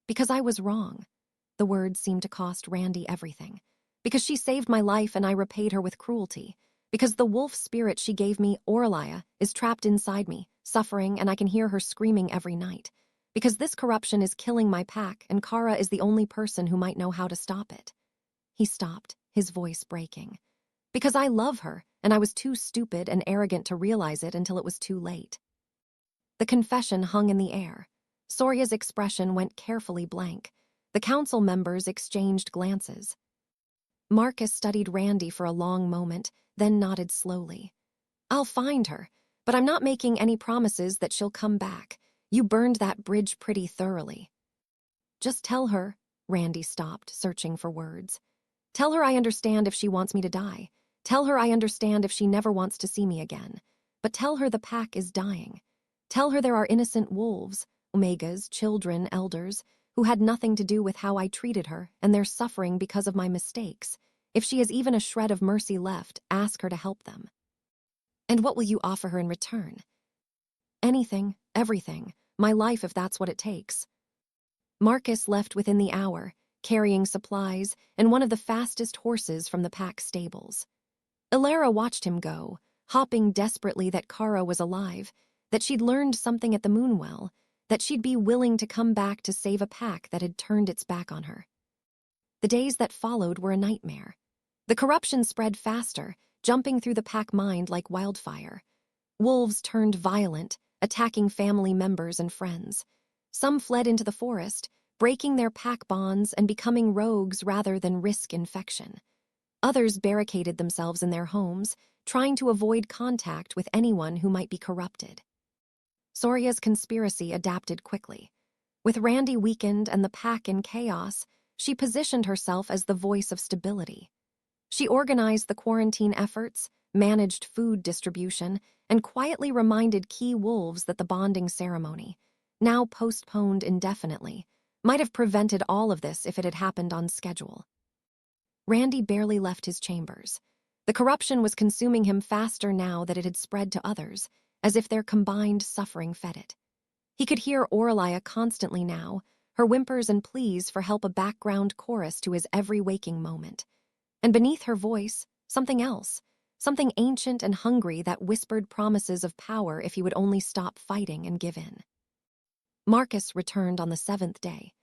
Because I was wrong. The words seemed to cost Randy everything. Because she saved my life and I repaid her with cruelty. Because the wolf spirit she gave me, Oralia, is trapped inside me, suffering, and I can hear her screaming every night. Because this corruption is killing my pack, and Cara is the only person who might know how to stop it. He stopped, his voice breaking. Because I love her, and I was too stupid and arrogant to realize it until it was too late. The confession hung in the air. Sora's expression went carefully blank. The council members exchanged glances. Marcus studied Randy for a long moment, then nodded slowly. I'll find her, but I'm not making any promises that she'll come back. You burned that bridge pretty thoroughly. Just tell her, Randy stopped, searching for words. Tell her I understand if she wants me to die. Tell her I understand if she never wants to see me again. But tell her the pack is dying. Tell her there are innocent wolves, omegas, children, elders, who had nothing to do with how I treated her, and they're suffering because of my mistakes. If she has even a shred of mercy left, ask her to help them. And what will you offer her in return? Anything, everything, my life if that's what it takes. Marcus left within the hour, carrying supplies and one of the fastest horses from the pack stables. Alara watched him go, hopping desperately that Cara was alive, that she'd learned something at the Moonwell, that she'd be willing to come back to save a pack that had turned its back on her. The days that followed were a nightmare. The corruption spread faster, jumping through the pack mind like wildfire. Wolves turned violent, attacking family members and friends. Some fled into the forest, breaking their pack bonds and becoming rogues rather than risk infection. Others barricaded themselves in their homes, trying to avoid contact with anyone who might be corrupted. Sora's conspiracy adapted quickly. With Randy weakened and the pack in chaos, she positioned herself as the voice of stability. She organized the quarantine efforts, managed food distribution, and quietly reminded key wolves that the bonding ceremony, now postponed indefinitely, might have prevented all of this if it had happened on schedule. Randy barely left his chambers. The corruption was consuming him faster now that it had spread to others, as if their combined suffering fed it. He could hear Oralia constantly now, her whimpers and pleas for help a background chorus to his every waking moment. And beneath her voice, something else, something ancient and hungry that whispered promises of power if he would only stop fighting and give in. Marcus returned on the 7th day.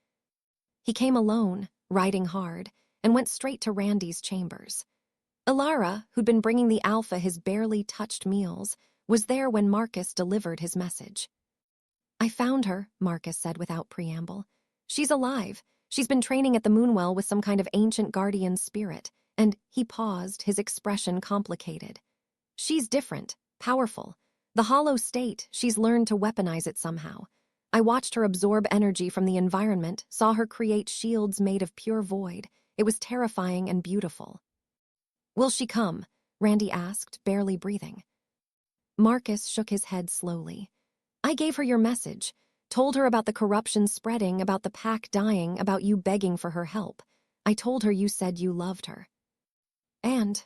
He came alone, riding hard, and went straight to Randy's chambers. Alara, who'd been bringing the Alpha his barely touched meals, was there when Marcus delivered his message. I found her, Marcus said without preamble. She's alive. She's been training at the Moonwell with some kind of ancient guardian spirit, and he paused, his expression complicated. She's different, powerful. The hollow state, she's learned to weaponize it somehow. I watched her absorb energy from the environment, saw her create shields made of pure void. It was terrifying and beautiful. Will she come? Randy asked, barely breathing. Marcus shook his head slowly. I gave her your message, told her about the corruption spreading, about the pack dying, about you begging for her help. I told her you said you loved her. And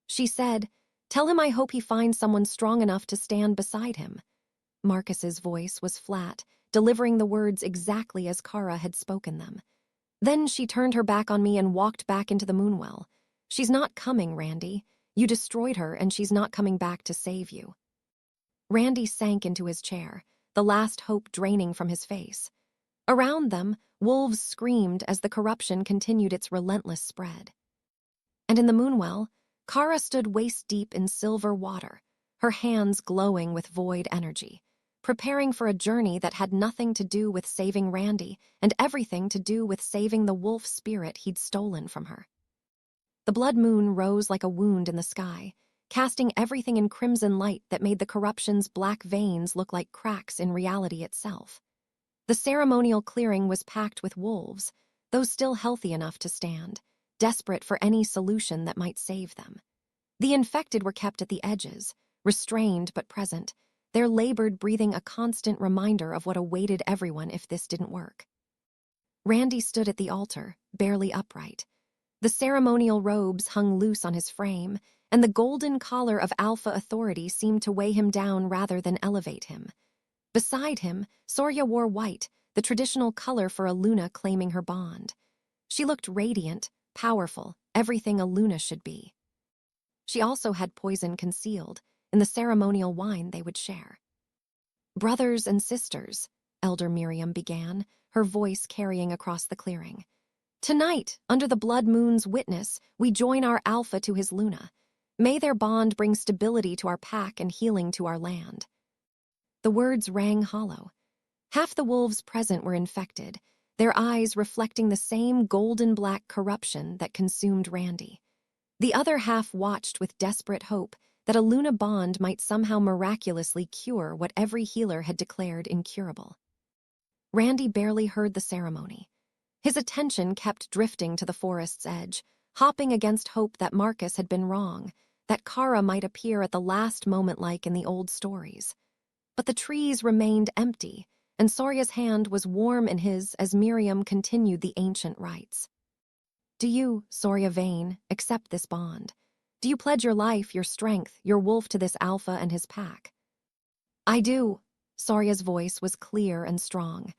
she said, tell him I hope he finds someone strong enough to stand beside him. Marcus's voice was flat, delivering the words exactly as Cara had spoken them. Then she turned her back on me and walked back into the Moonwell. She's not coming, Randy. You destroyed her and she's not coming back to save you. Randy sank into his chair. the last hope draining from his face. Around them, wolves screamed as the corruption continued its relentless spread. And in the Moonwell, Cara stood waist-deep in silver water, her hands glowing with void energy, preparing for a journey that had nothing to do with saving Randy and everything to do with saving the wolf spirit he'd stolen from her. The blood moon rose like a wound in the sky, casting everything in crimson light that made the corruption's black veins look like cracks in reality itself. The ceremonial clearing was packed with wolves, those still healthy enough to stand, desperate for any solution that might save them. The infected were kept at the edges, restrained but present, their labored breathing a constant reminder of what awaited everyone if this didn't work. Randy stood at the altar, barely upright. The ceremonial robes hung loose on his frame, and the golden collar of alpha authority seemed to weigh him down rather than elevate him. Beside him, Sora wore white, the traditional color for a Luna claiming her bond. She looked radiant, powerful, everything a Luna should be. She also had poison concealed in the ceremonial wine they would share. "Brothers and sisters," Elder Miriam began, her voice carrying across the clearing. "Tonight, under the blood moon's witness, we join our Alpha to his Luna. May their bond bring stability to our pack and healing to our land." The words rang hollow. Half the wolves present were infected, their eyes reflecting the same golden-black corruption that consumed Randy. The other half watched with desperate hope that a Luna bond might somehow miraculously cure what every healer had declared incurable. Randy barely heard the ceremony. His attention kept drifting to the forest's edge, hopping against hope that Marcus had been wrong, that Cara might appear at the last moment like in the old stories. But the trees remained empty, and Sora's hand was warm in his as Miriam continued the ancient rites. "Do you, Sora Vane, accept this bond? Do you pledge your life, your strength, your wolf to this Alpha and his pack?" "I do." Sora's voice was clear and strong.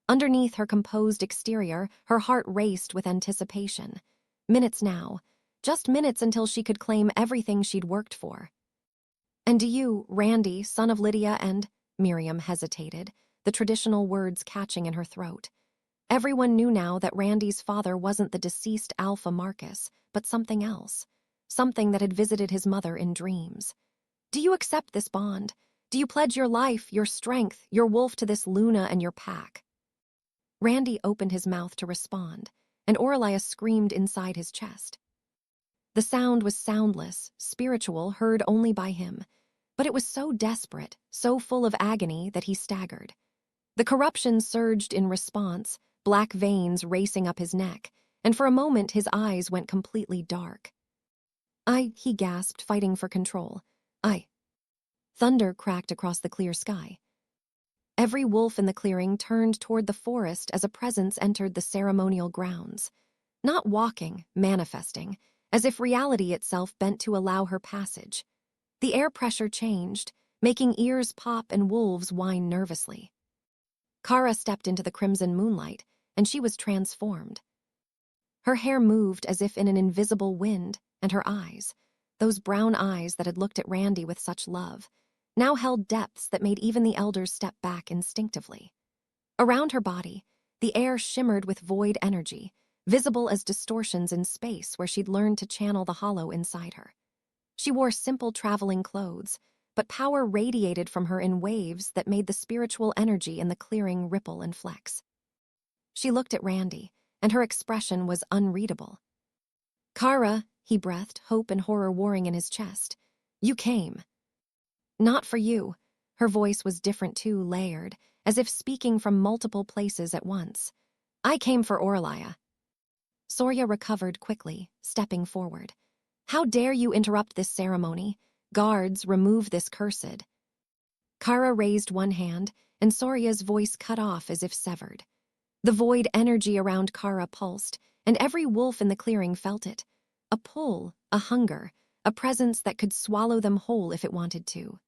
Underneath her composed exterior, her heart raced with anticipation. Minutes now, just minutes until she could claim everything she'd worked for. "And do you, Randy, son of Lydia and—" Miriam hesitated, the traditional words catching in her throat. Everyone knew now that Randy's father wasn't the deceased Alpha Marcus, but something else. Something that had visited his mother in dreams. "Do you accept this bond? Do you pledge your life, your strength, your wolf to this Luna and your pack?" Randy opened his mouth to respond, and Oralia screamed inside his chest. The sound was soundless, spiritual, heard only by him, but it was so desperate, so full of agony that he staggered. The corruption surged in response, black veins racing up his neck, and for a moment his eyes went completely dark. He gasped, fighting for control. Thunder cracked across the clear sky. Every wolf in the clearing turned toward the forest as a presence entered the ceremonial grounds. Not walking, manifesting, as if reality itself bent to allow her passage. The air pressure changed, making ears pop and wolves whine nervously. Cara stepped into the crimson moonlight, and she was transformed. Her hair moved as if in an invisible wind, and her eyes, those brown eyes that had looked at Randy with such love, now held depths that made even the elders step back instinctively. Around her body, the air shimmered with void energy, visible as distortions in space where she'd learned to channel the hollow inside her. She wore simple traveling clothes, but power radiated from her in waves that made the spiritual energy in the clearing ripple and flex. She looked at Randy, and her expression was unreadable. "Cara," he breathed, hope and horror warring in his chest. "You came." "Not for you." Her voice was different too, layered, as if speaking from multiple places at once. "I came for Oralia." Sora recovered quickly, stepping forward. "How dare you interrupt this ceremony? Guards, remove this cursed." Cara raised one hand, and Sora's voice cut off as if severed. The void energy around Cara pulsed, and every wolf in the clearing felt it. A pull, a hunger, a presence that could swallow them whole if it wanted to.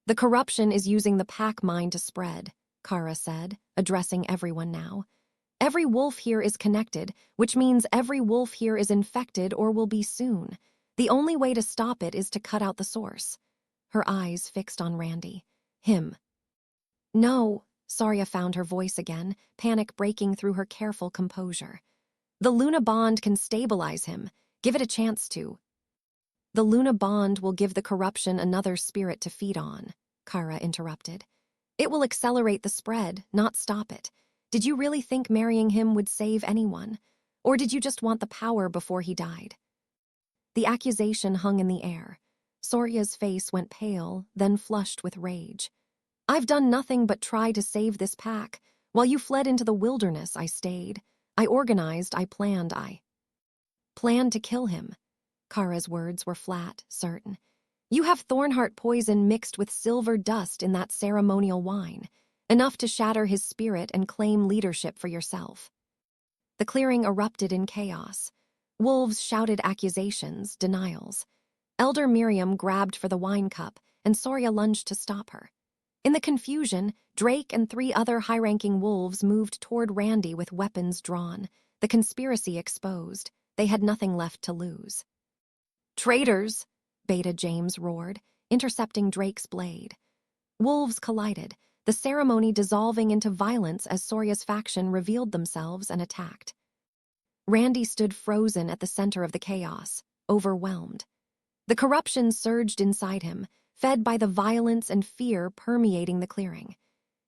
"The corruption is using the pack mind to spread," Cara said, addressing everyone now. "Every wolf here is connected, which means every wolf here is infected or will be soon. The only way to stop it is to cut out the source." Her eyes fixed on Randy. "Him." No, Soria found her voice again, panic breaking through her careful composure. The Luna bond can stabilize him. Give it a chance to. The Luna bond will give the corruption another spirit to feed on, Cara interrupted. It will accelerate the spread, not stop it. Did you really think marrying him would save anyone? Or did you just want the power before he died? The accusation hung in the air. Soria's face went pale, then flushed with rage. I've done nothing but try to save this pack. While you fled into the wilderness, I stayed. I organized, I planned to kill him. Cara's words were flat, certain. You have Thornheart poison mixed with silver dust in that ceremonial wine, enough to shatter his spirit and claim leadership for yourself. The clearing erupted in chaos. Wolves shouted accusations, denials. Elder Miriam grabbed for the wine cup, and Soria lunged to stop her. In the confusion, Drake and 3 other high-ranking wolves moved toward Randy with weapons drawn, the conspiracy exposed. They had nothing left to lose. Traitors! Beta James roared, intercepting Drake's blade. Wolves collided, the ceremony dissolving into violence as Soria's faction revealed themselves and attacked. Randy stood frozen at the center of the chaos, overwhelmed. The corruption surged inside him, fed by the violence and fear permeating the clearing.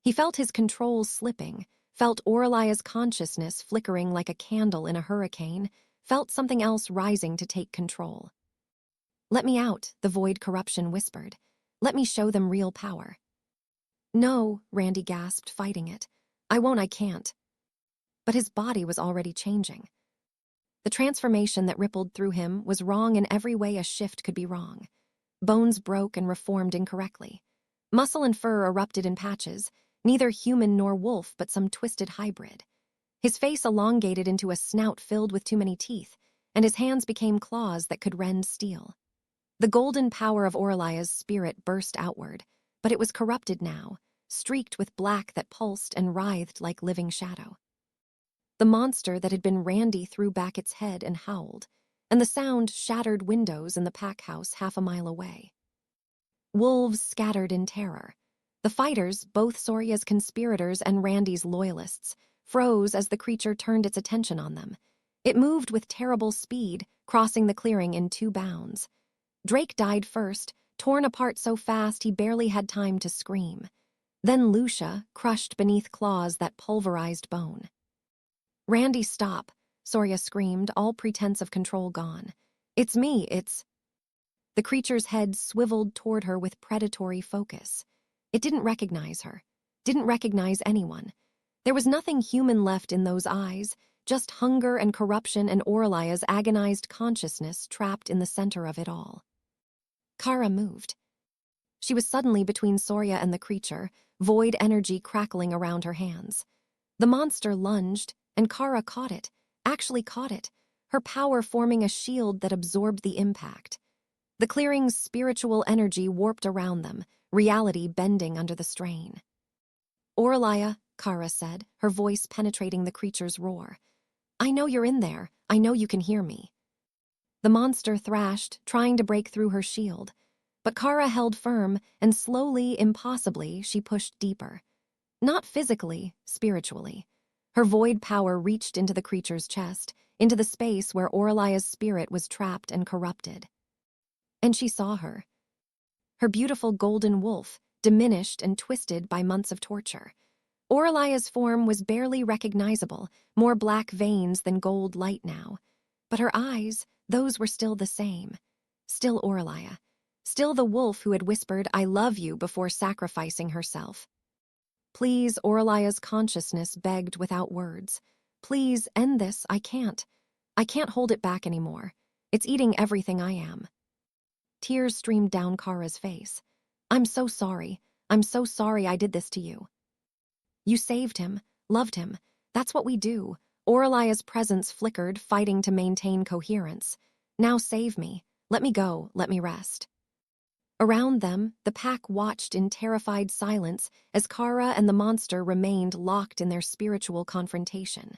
He felt his control slipping, felt Oralia's consciousness flickering like a candle in a hurricane, felt something else rising to take control. Let me out, the void corruption whispered. Let me show them real power. No, Randy gasped, fighting it. I won't, I can't. But his body was already changing. The transformation that rippled through him was wrong in every way a shift could be wrong. Bones broke and reformed incorrectly. Muscle and fur erupted in patches, neither human nor wolf but some twisted hybrid. His face elongated into a snout filled with too many teeth, and his hands became claws that could rend steel. The golden power of Oralia's spirit burst outward, but it was corrupted now, streaked with black that pulsed and writhed like living shadow. The monster that had been Randy threw back its head and howled, and the sound shattered windows in the pack house half a mile away. Wolves scattered in terror. The fighters, both Soria's conspirators and Randy's loyalists, froze as the creature turned its attention on them. It moved with terrible speed, crossing the clearing in 2 bounds. Drake died first, torn apart so fast he barely had time to scream. Then Lucia, crushed beneath claws that pulverized bone. Randy, stop, Soria screamed, all pretense of control gone. It's me, it's... The creature's head swiveled toward her with predatory focus. It didn't recognize her, didn't recognize anyone. There was nothing human left in those eyes, just hunger and corruption and Oralia's agonized consciousness trapped in the center of it all. Cara moved. She was suddenly between Soria and the creature, void energy crackling around her hands. The monster lunged, and Cara caught it, actually caught it, her power forming a shield that absorbed the impact. The clearing's spiritual energy warped around them, reality bending under the strain. Oralia, Cara said, her voice penetrating the creature's roar. I know you're in there. I know you can hear me. The monster thrashed, trying to break through her shield. But Cara held firm, and slowly, impossibly, she pushed deeper. Not physically, spiritually. Her void power reached into the creature's chest, into the space where Oralia's spirit was trapped and corrupted. And she saw her. Her beautiful golden wolf, diminished and twisted by months of torture. Oralia's form was barely recognizable, more black veins than gold light now. But her eyes, those were still the same. Still Oralia. Still the wolf who had whispered, I love you, before sacrificing herself. Please, Oralia's consciousness begged without words. Please, end this, I can't. I can't hold it back anymore. It's eating everything I am. Tears streamed down Cara's face. I'm so sorry. I'm so sorry I did this to you. You saved him, loved him. That's what we do. Oralia's presence flickered, fighting to maintain coherence. Now save me. Let me go. Let me rest. Around them, the pack watched in terrified silence as Cara and the monster remained locked in their spiritual confrontation.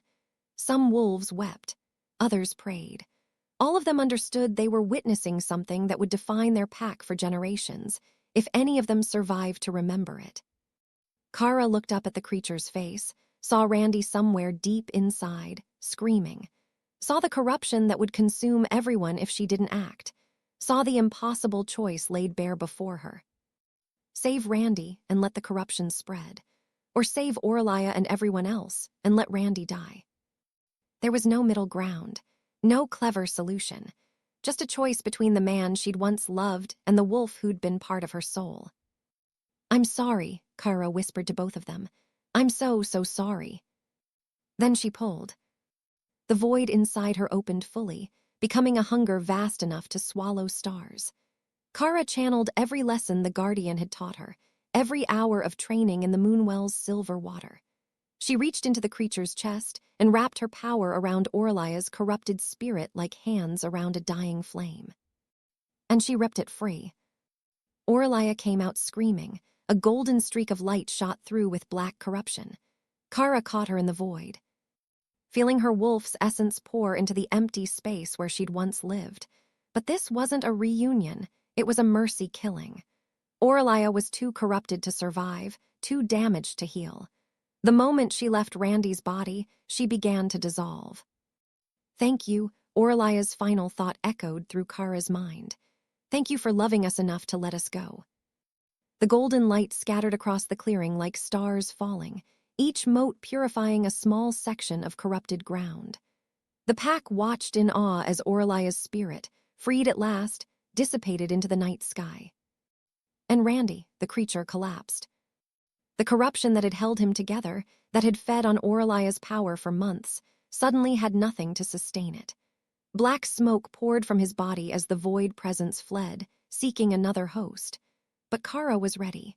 Some wolves wept. Others prayed. All of them understood they were witnessing something that would define their pack for generations, if any of them survived to remember it. Cara looked up at the creature's face, saw Randy somewhere deep inside, screaming. Saw the corruption that would consume everyone if she didn't act. Saw the impossible choice laid bare before her. Save Randy and let the corruption spread. Or save Oralia and everyone else and let Randy die. There was no middle ground, no clever solution. Just a choice between the man she'd once loved and the wolf who'd been part of her soul. "I'm sorry," Cara whispered to both of them. "I'm so sorry." Then she pulled. The void inside her opened fully, becoming a hunger vast enough to swallow stars. Cara channeled every lesson the Guardian had taught her, every hour of training in the Moonwell's silver water. She reached into the creature's chest and wrapped her power around Oralia's corrupted spirit like hands around a dying flame. And she ripped it free. Oralia came out screaming. A golden streak of light shot through with black corruption. Cara caught her in the void, feeling her wolf's essence pour into the empty space where she'd once lived. But this wasn't a reunion, it was a mercy killing. Oralia was too corrupted to survive, too damaged to heal. The moment she left Randy's body, she began to dissolve. "Thank you," Oralia's final thought echoed through Cara's mind. "Thank you for loving us enough to let us go." The golden light scattered across the clearing like stars falling, each mote purifying a small section of corrupted ground. The pack watched in awe as Oralia's spirit, freed at last, dissipated into the night sky. And Randy, the creature, collapsed. The corruption that had held him together, that had fed on Oralia's power for months, suddenly had nothing to sustain it. Black smoke poured from his body as the void presence fled, seeking another host. But Cara was ready.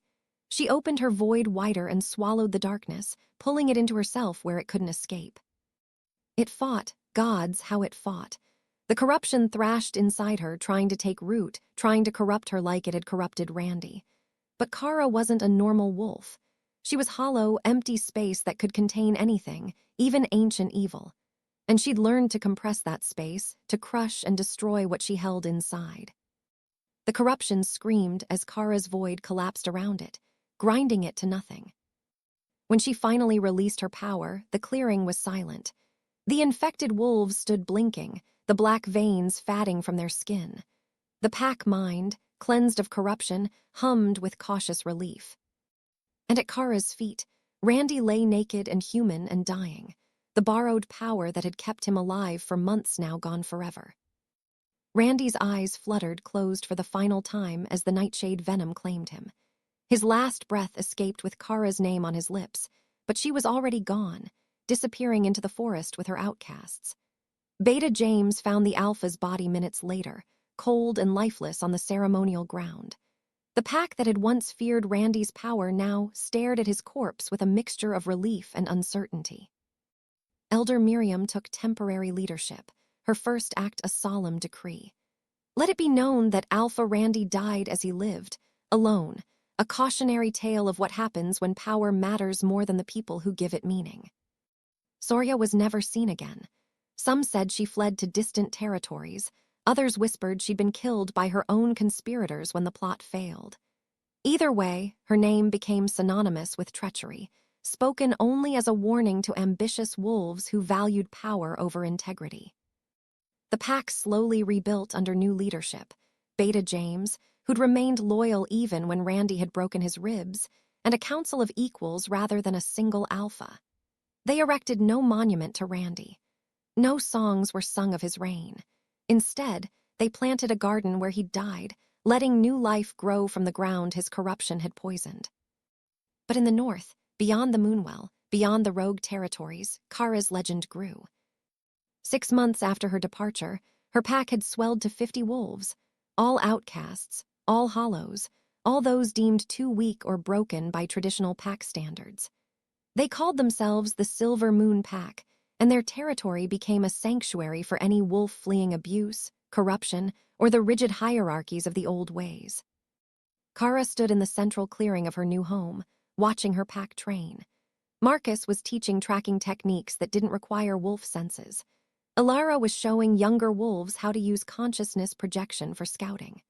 She opened her void wider and swallowed the darkness, pulling it into herself where it couldn't escape. It fought, gods, how it fought. The corruption thrashed inside her, trying to take root, trying to corrupt her like it had corrupted Randy. But Cara wasn't a normal wolf. She was hollow, empty space that could contain anything, even ancient evil. And she'd learned to compress that space, to crush and destroy what she held inside. The corruption screamed as Cara's void collapsed around it, grinding it to nothing. When she finally released her power, the clearing was silent. The infected wolves stood blinking, the black veins fatting from their skin. The pack mind, cleansed of corruption, hummed with cautious relief. And at Cara's feet, Randy lay naked and human and dying, the borrowed power that had kept him alive for months now gone forever. Randy's eyes fluttered closed for the final time as the nightshade venom claimed him. His last breath escaped with Cara's name on his lips, but she was already gone, disappearing into the forest with her outcasts. Beta James found the Alpha's body minutes later, cold and lifeless on the ceremonial ground. The pack that had once feared Randy's power now stared at his corpse with a mixture of relief and uncertainty. Elder Miriam took temporary leadership, her first act a solemn decree. Let it be known that Alpha Randy died as he lived, alone, a cautionary tale of what happens when power matters more than the people who give it meaning. Sora was never seen again. Some said she fled to distant territories, others whispered she'd been killed by her own conspirators when the plot failed. Either way, her name became synonymous with treachery, spoken only as a warning to ambitious wolves who valued power over integrity. The pack slowly rebuilt under new leadership, Beta James, who'd remained loyal even when Randy had broken his ribs, and a council of equals rather than a single alpha. They erected no monument to Randy. No songs were sung of his reign. Instead, they planted a garden where he'd died, letting new life grow from the ground his corruption had poisoned. But in the north, beyond the Moonwell, beyond the rogue territories, Cara's legend grew. 6 months after her departure, her pack had swelled to 50 wolves, all outcasts, all hollows, all those deemed too weak or broken by traditional pack standards. They called themselves the Silver Moon Pack, and their territory became a sanctuary for any wolf fleeing abuse, corruption, or the rigid hierarchies of the old ways. Cara stood in the central clearing of her new home, watching her pack train. Marcus was teaching tracking techniques that didn't require wolf senses. Ilara was showing younger wolves how to use consciousness projection for scouting.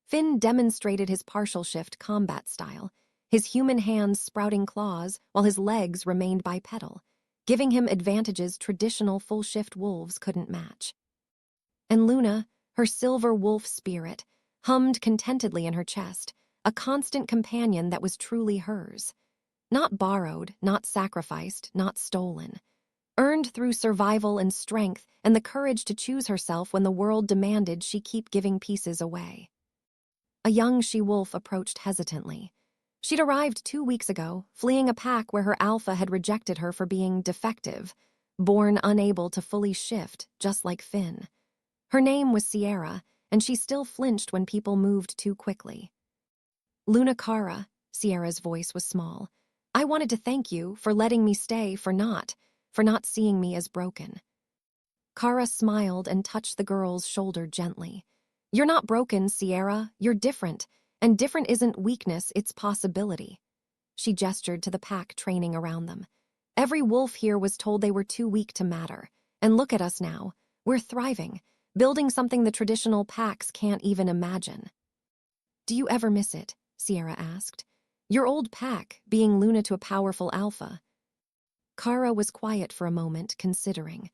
Finn demonstrated his partial shift combat style, his human hands sprouting claws while his legs remained bipedal, giving him advantages traditional full-shift wolves couldn't match. And Luna, her silver wolf spirit, hummed contentedly in her chest, a constant companion that was truly hers. Not borrowed, not sacrificed, not stolen. Earned through survival and strength and the courage to choose herself when the world demanded she keep giving pieces away. A young she-wolf approached hesitantly. She'd arrived 2 weeks ago, fleeing a pack where her alpha had rejected her for being defective, born unable to fully shift, just like Finn. Her name was Sierra, and she still flinched when people moved too quickly. Luna Cara, Sierra's voice was small. I wanted to thank you for letting me stay, for not seeing me as broken. Cara smiled and touched the girl's shoulder gently. You're not broken, Sierra, you're different, and different isn't weakness, it's possibility. She gestured to the pack training around them. Every wolf here was told they were too weak to matter, and look at us now. We're thriving, building something the traditional packs can't even imagine. Do you ever miss it? Sierra asked. Your old pack, being Luna to a powerful alpha. Cara was quiet for a moment, considering.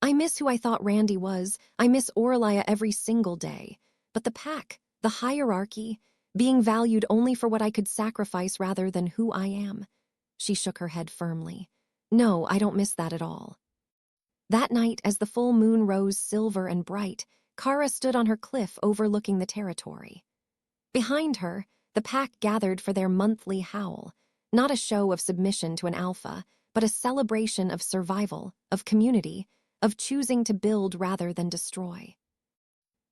I miss who I thought Randy was. I miss Oralia every single day. But the pack, the hierarchy, being valued only for what I could sacrifice rather than who I am. She shook her head firmly. No, I don't miss that at all. That night, as the full moon rose silver and bright, Cara stood on her cliff overlooking the territory. Behind her, the pack gathered for their monthly howl, not a show of submission to an alpha, but a celebration of survival, of community, of choosing to build rather than destroy.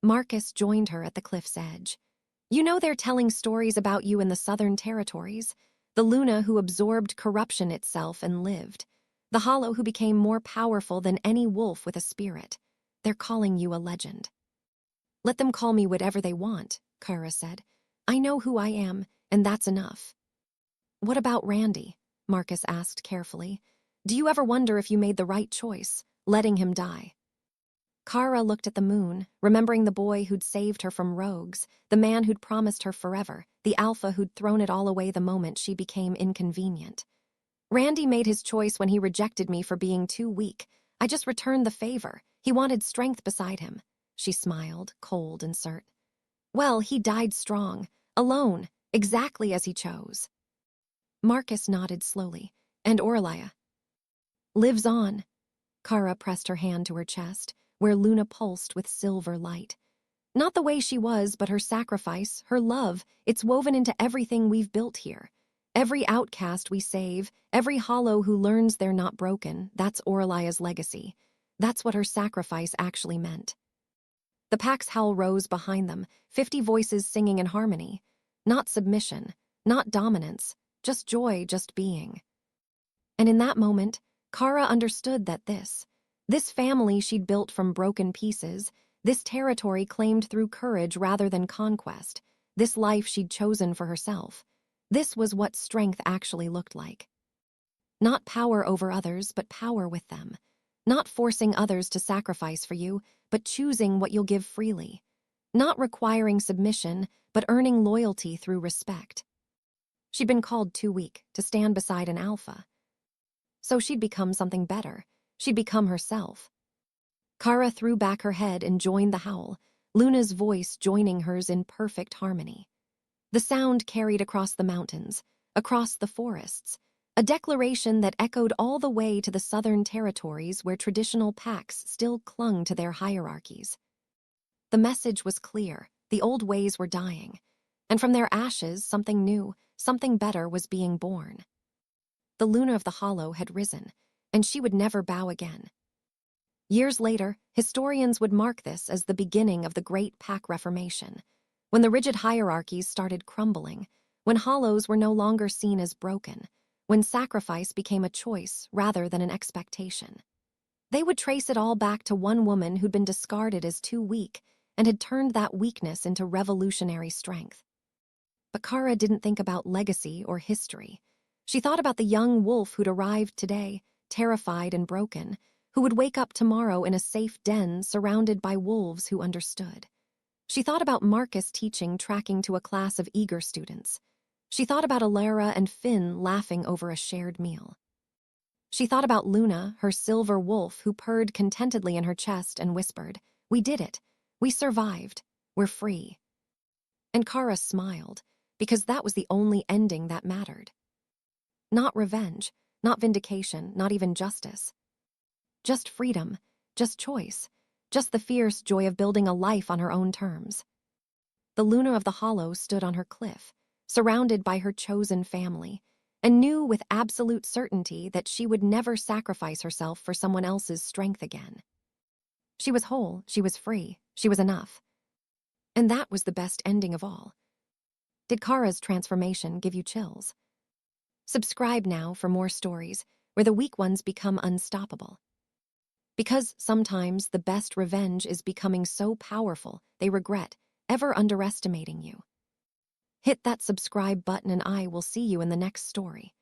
Marcus joined her at the cliff's edge. You know they're telling stories about you in the southern territories, the Luna who absorbed corruption itself and lived, the Hollow who became more powerful than any wolf with a spirit. They're calling you a legend. Let them call me whatever they want, Cara said. I know who I am, and that's enough. What about Randy? Marcus asked carefully. Do you ever wonder if you made the right choice, letting him die? Cara looked at the moon, remembering the boy who'd saved her from rogues, the man who'd promised her forever, the alpha who'd thrown it all away the moment she became inconvenient. Randy made his choice when he rejected me for being too weak. I just returned the favor. He wanted strength beside him. She smiled, cold and cert. Well, he died strong, alone, exactly as he chose. Marcus nodded slowly. And Oralia? Lives on. Cara pressed her hand to her chest, where Luna pulsed with silver light. Not the way she was, but her sacrifice, her love, it's woven into everything we've built here. Every outcast we save, every hollow who learns they're not broken, that's Oralia's legacy. That's what her sacrifice actually meant. The pack's howl rose behind them, 50 voices singing in harmony. Not submission, not dominance, just joy, just being. And in that moment, Cara understood that this family she'd built from broken pieces, this territory claimed through courage rather than conquest, this life she'd chosen for herself, this was what strength actually looked like. Not power over others, but power with them. Not forcing others to sacrifice for you, but choosing what you'll give freely. Not requiring submission, but earning loyalty through respect. She'd been called too weak to stand beside an alpha. So she'd become something better. She'd become herself. Cara threw back her head and joined the howl, Luna's voice joining hers in perfect harmony. The sound carried across the mountains, across the forests, a declaration that echoed all the way to the southern territories where traditional packs still clung to their hierarchies. The message was clear, the old ways were dying, and from their ashes something new, something better was being born. The Luna of the Hollow had risen, and she would never bow again. Years later, historians would mark this as the beginning of the Great Pack Reformation, when the rigid hierarchies started crumbling, when hollows were no longer seen as broken, when sacrifice became a choice rather than an expectation. They would trace it all back to one woman who'd been discarded as too weak and had turned that weakness into revolutionary strength. But Cara didn't think about legacy or history. She thought about the young wolf who'd arrived today, terrified and broken, who would wake up tomorrow in a safe den surrounded by wolves who understood. She thought about Marcus teaching tracking to a class of eager students. She thought about Alara and Finn laughing over a shared meal. She thought about Luna, her silver wolf who purred contentedly in her chest and whispered, "We did it. We survived. We're free." And Cara smiled, because that was the only ending that mattered. Not revenge, not vindication, not even justice. Just freedom, just choice, just the fierce joy of building a life on her own terms. The Luna of the Hollow stood on her cliff, surrounded by her chosen family, and knew with absolute certainty that she would never sacrifice herself for someone else's strength again. She was whole, she was free, she was enough. And that was the best ending of all. Did Cara's transformation give you chills? Subscribe now for more stories where the weak ones become unstoppable. Because sometimes the best revenge is becoming so powerful they regret ever underestimating you. Hit that subscribe button and I will see you in the next story.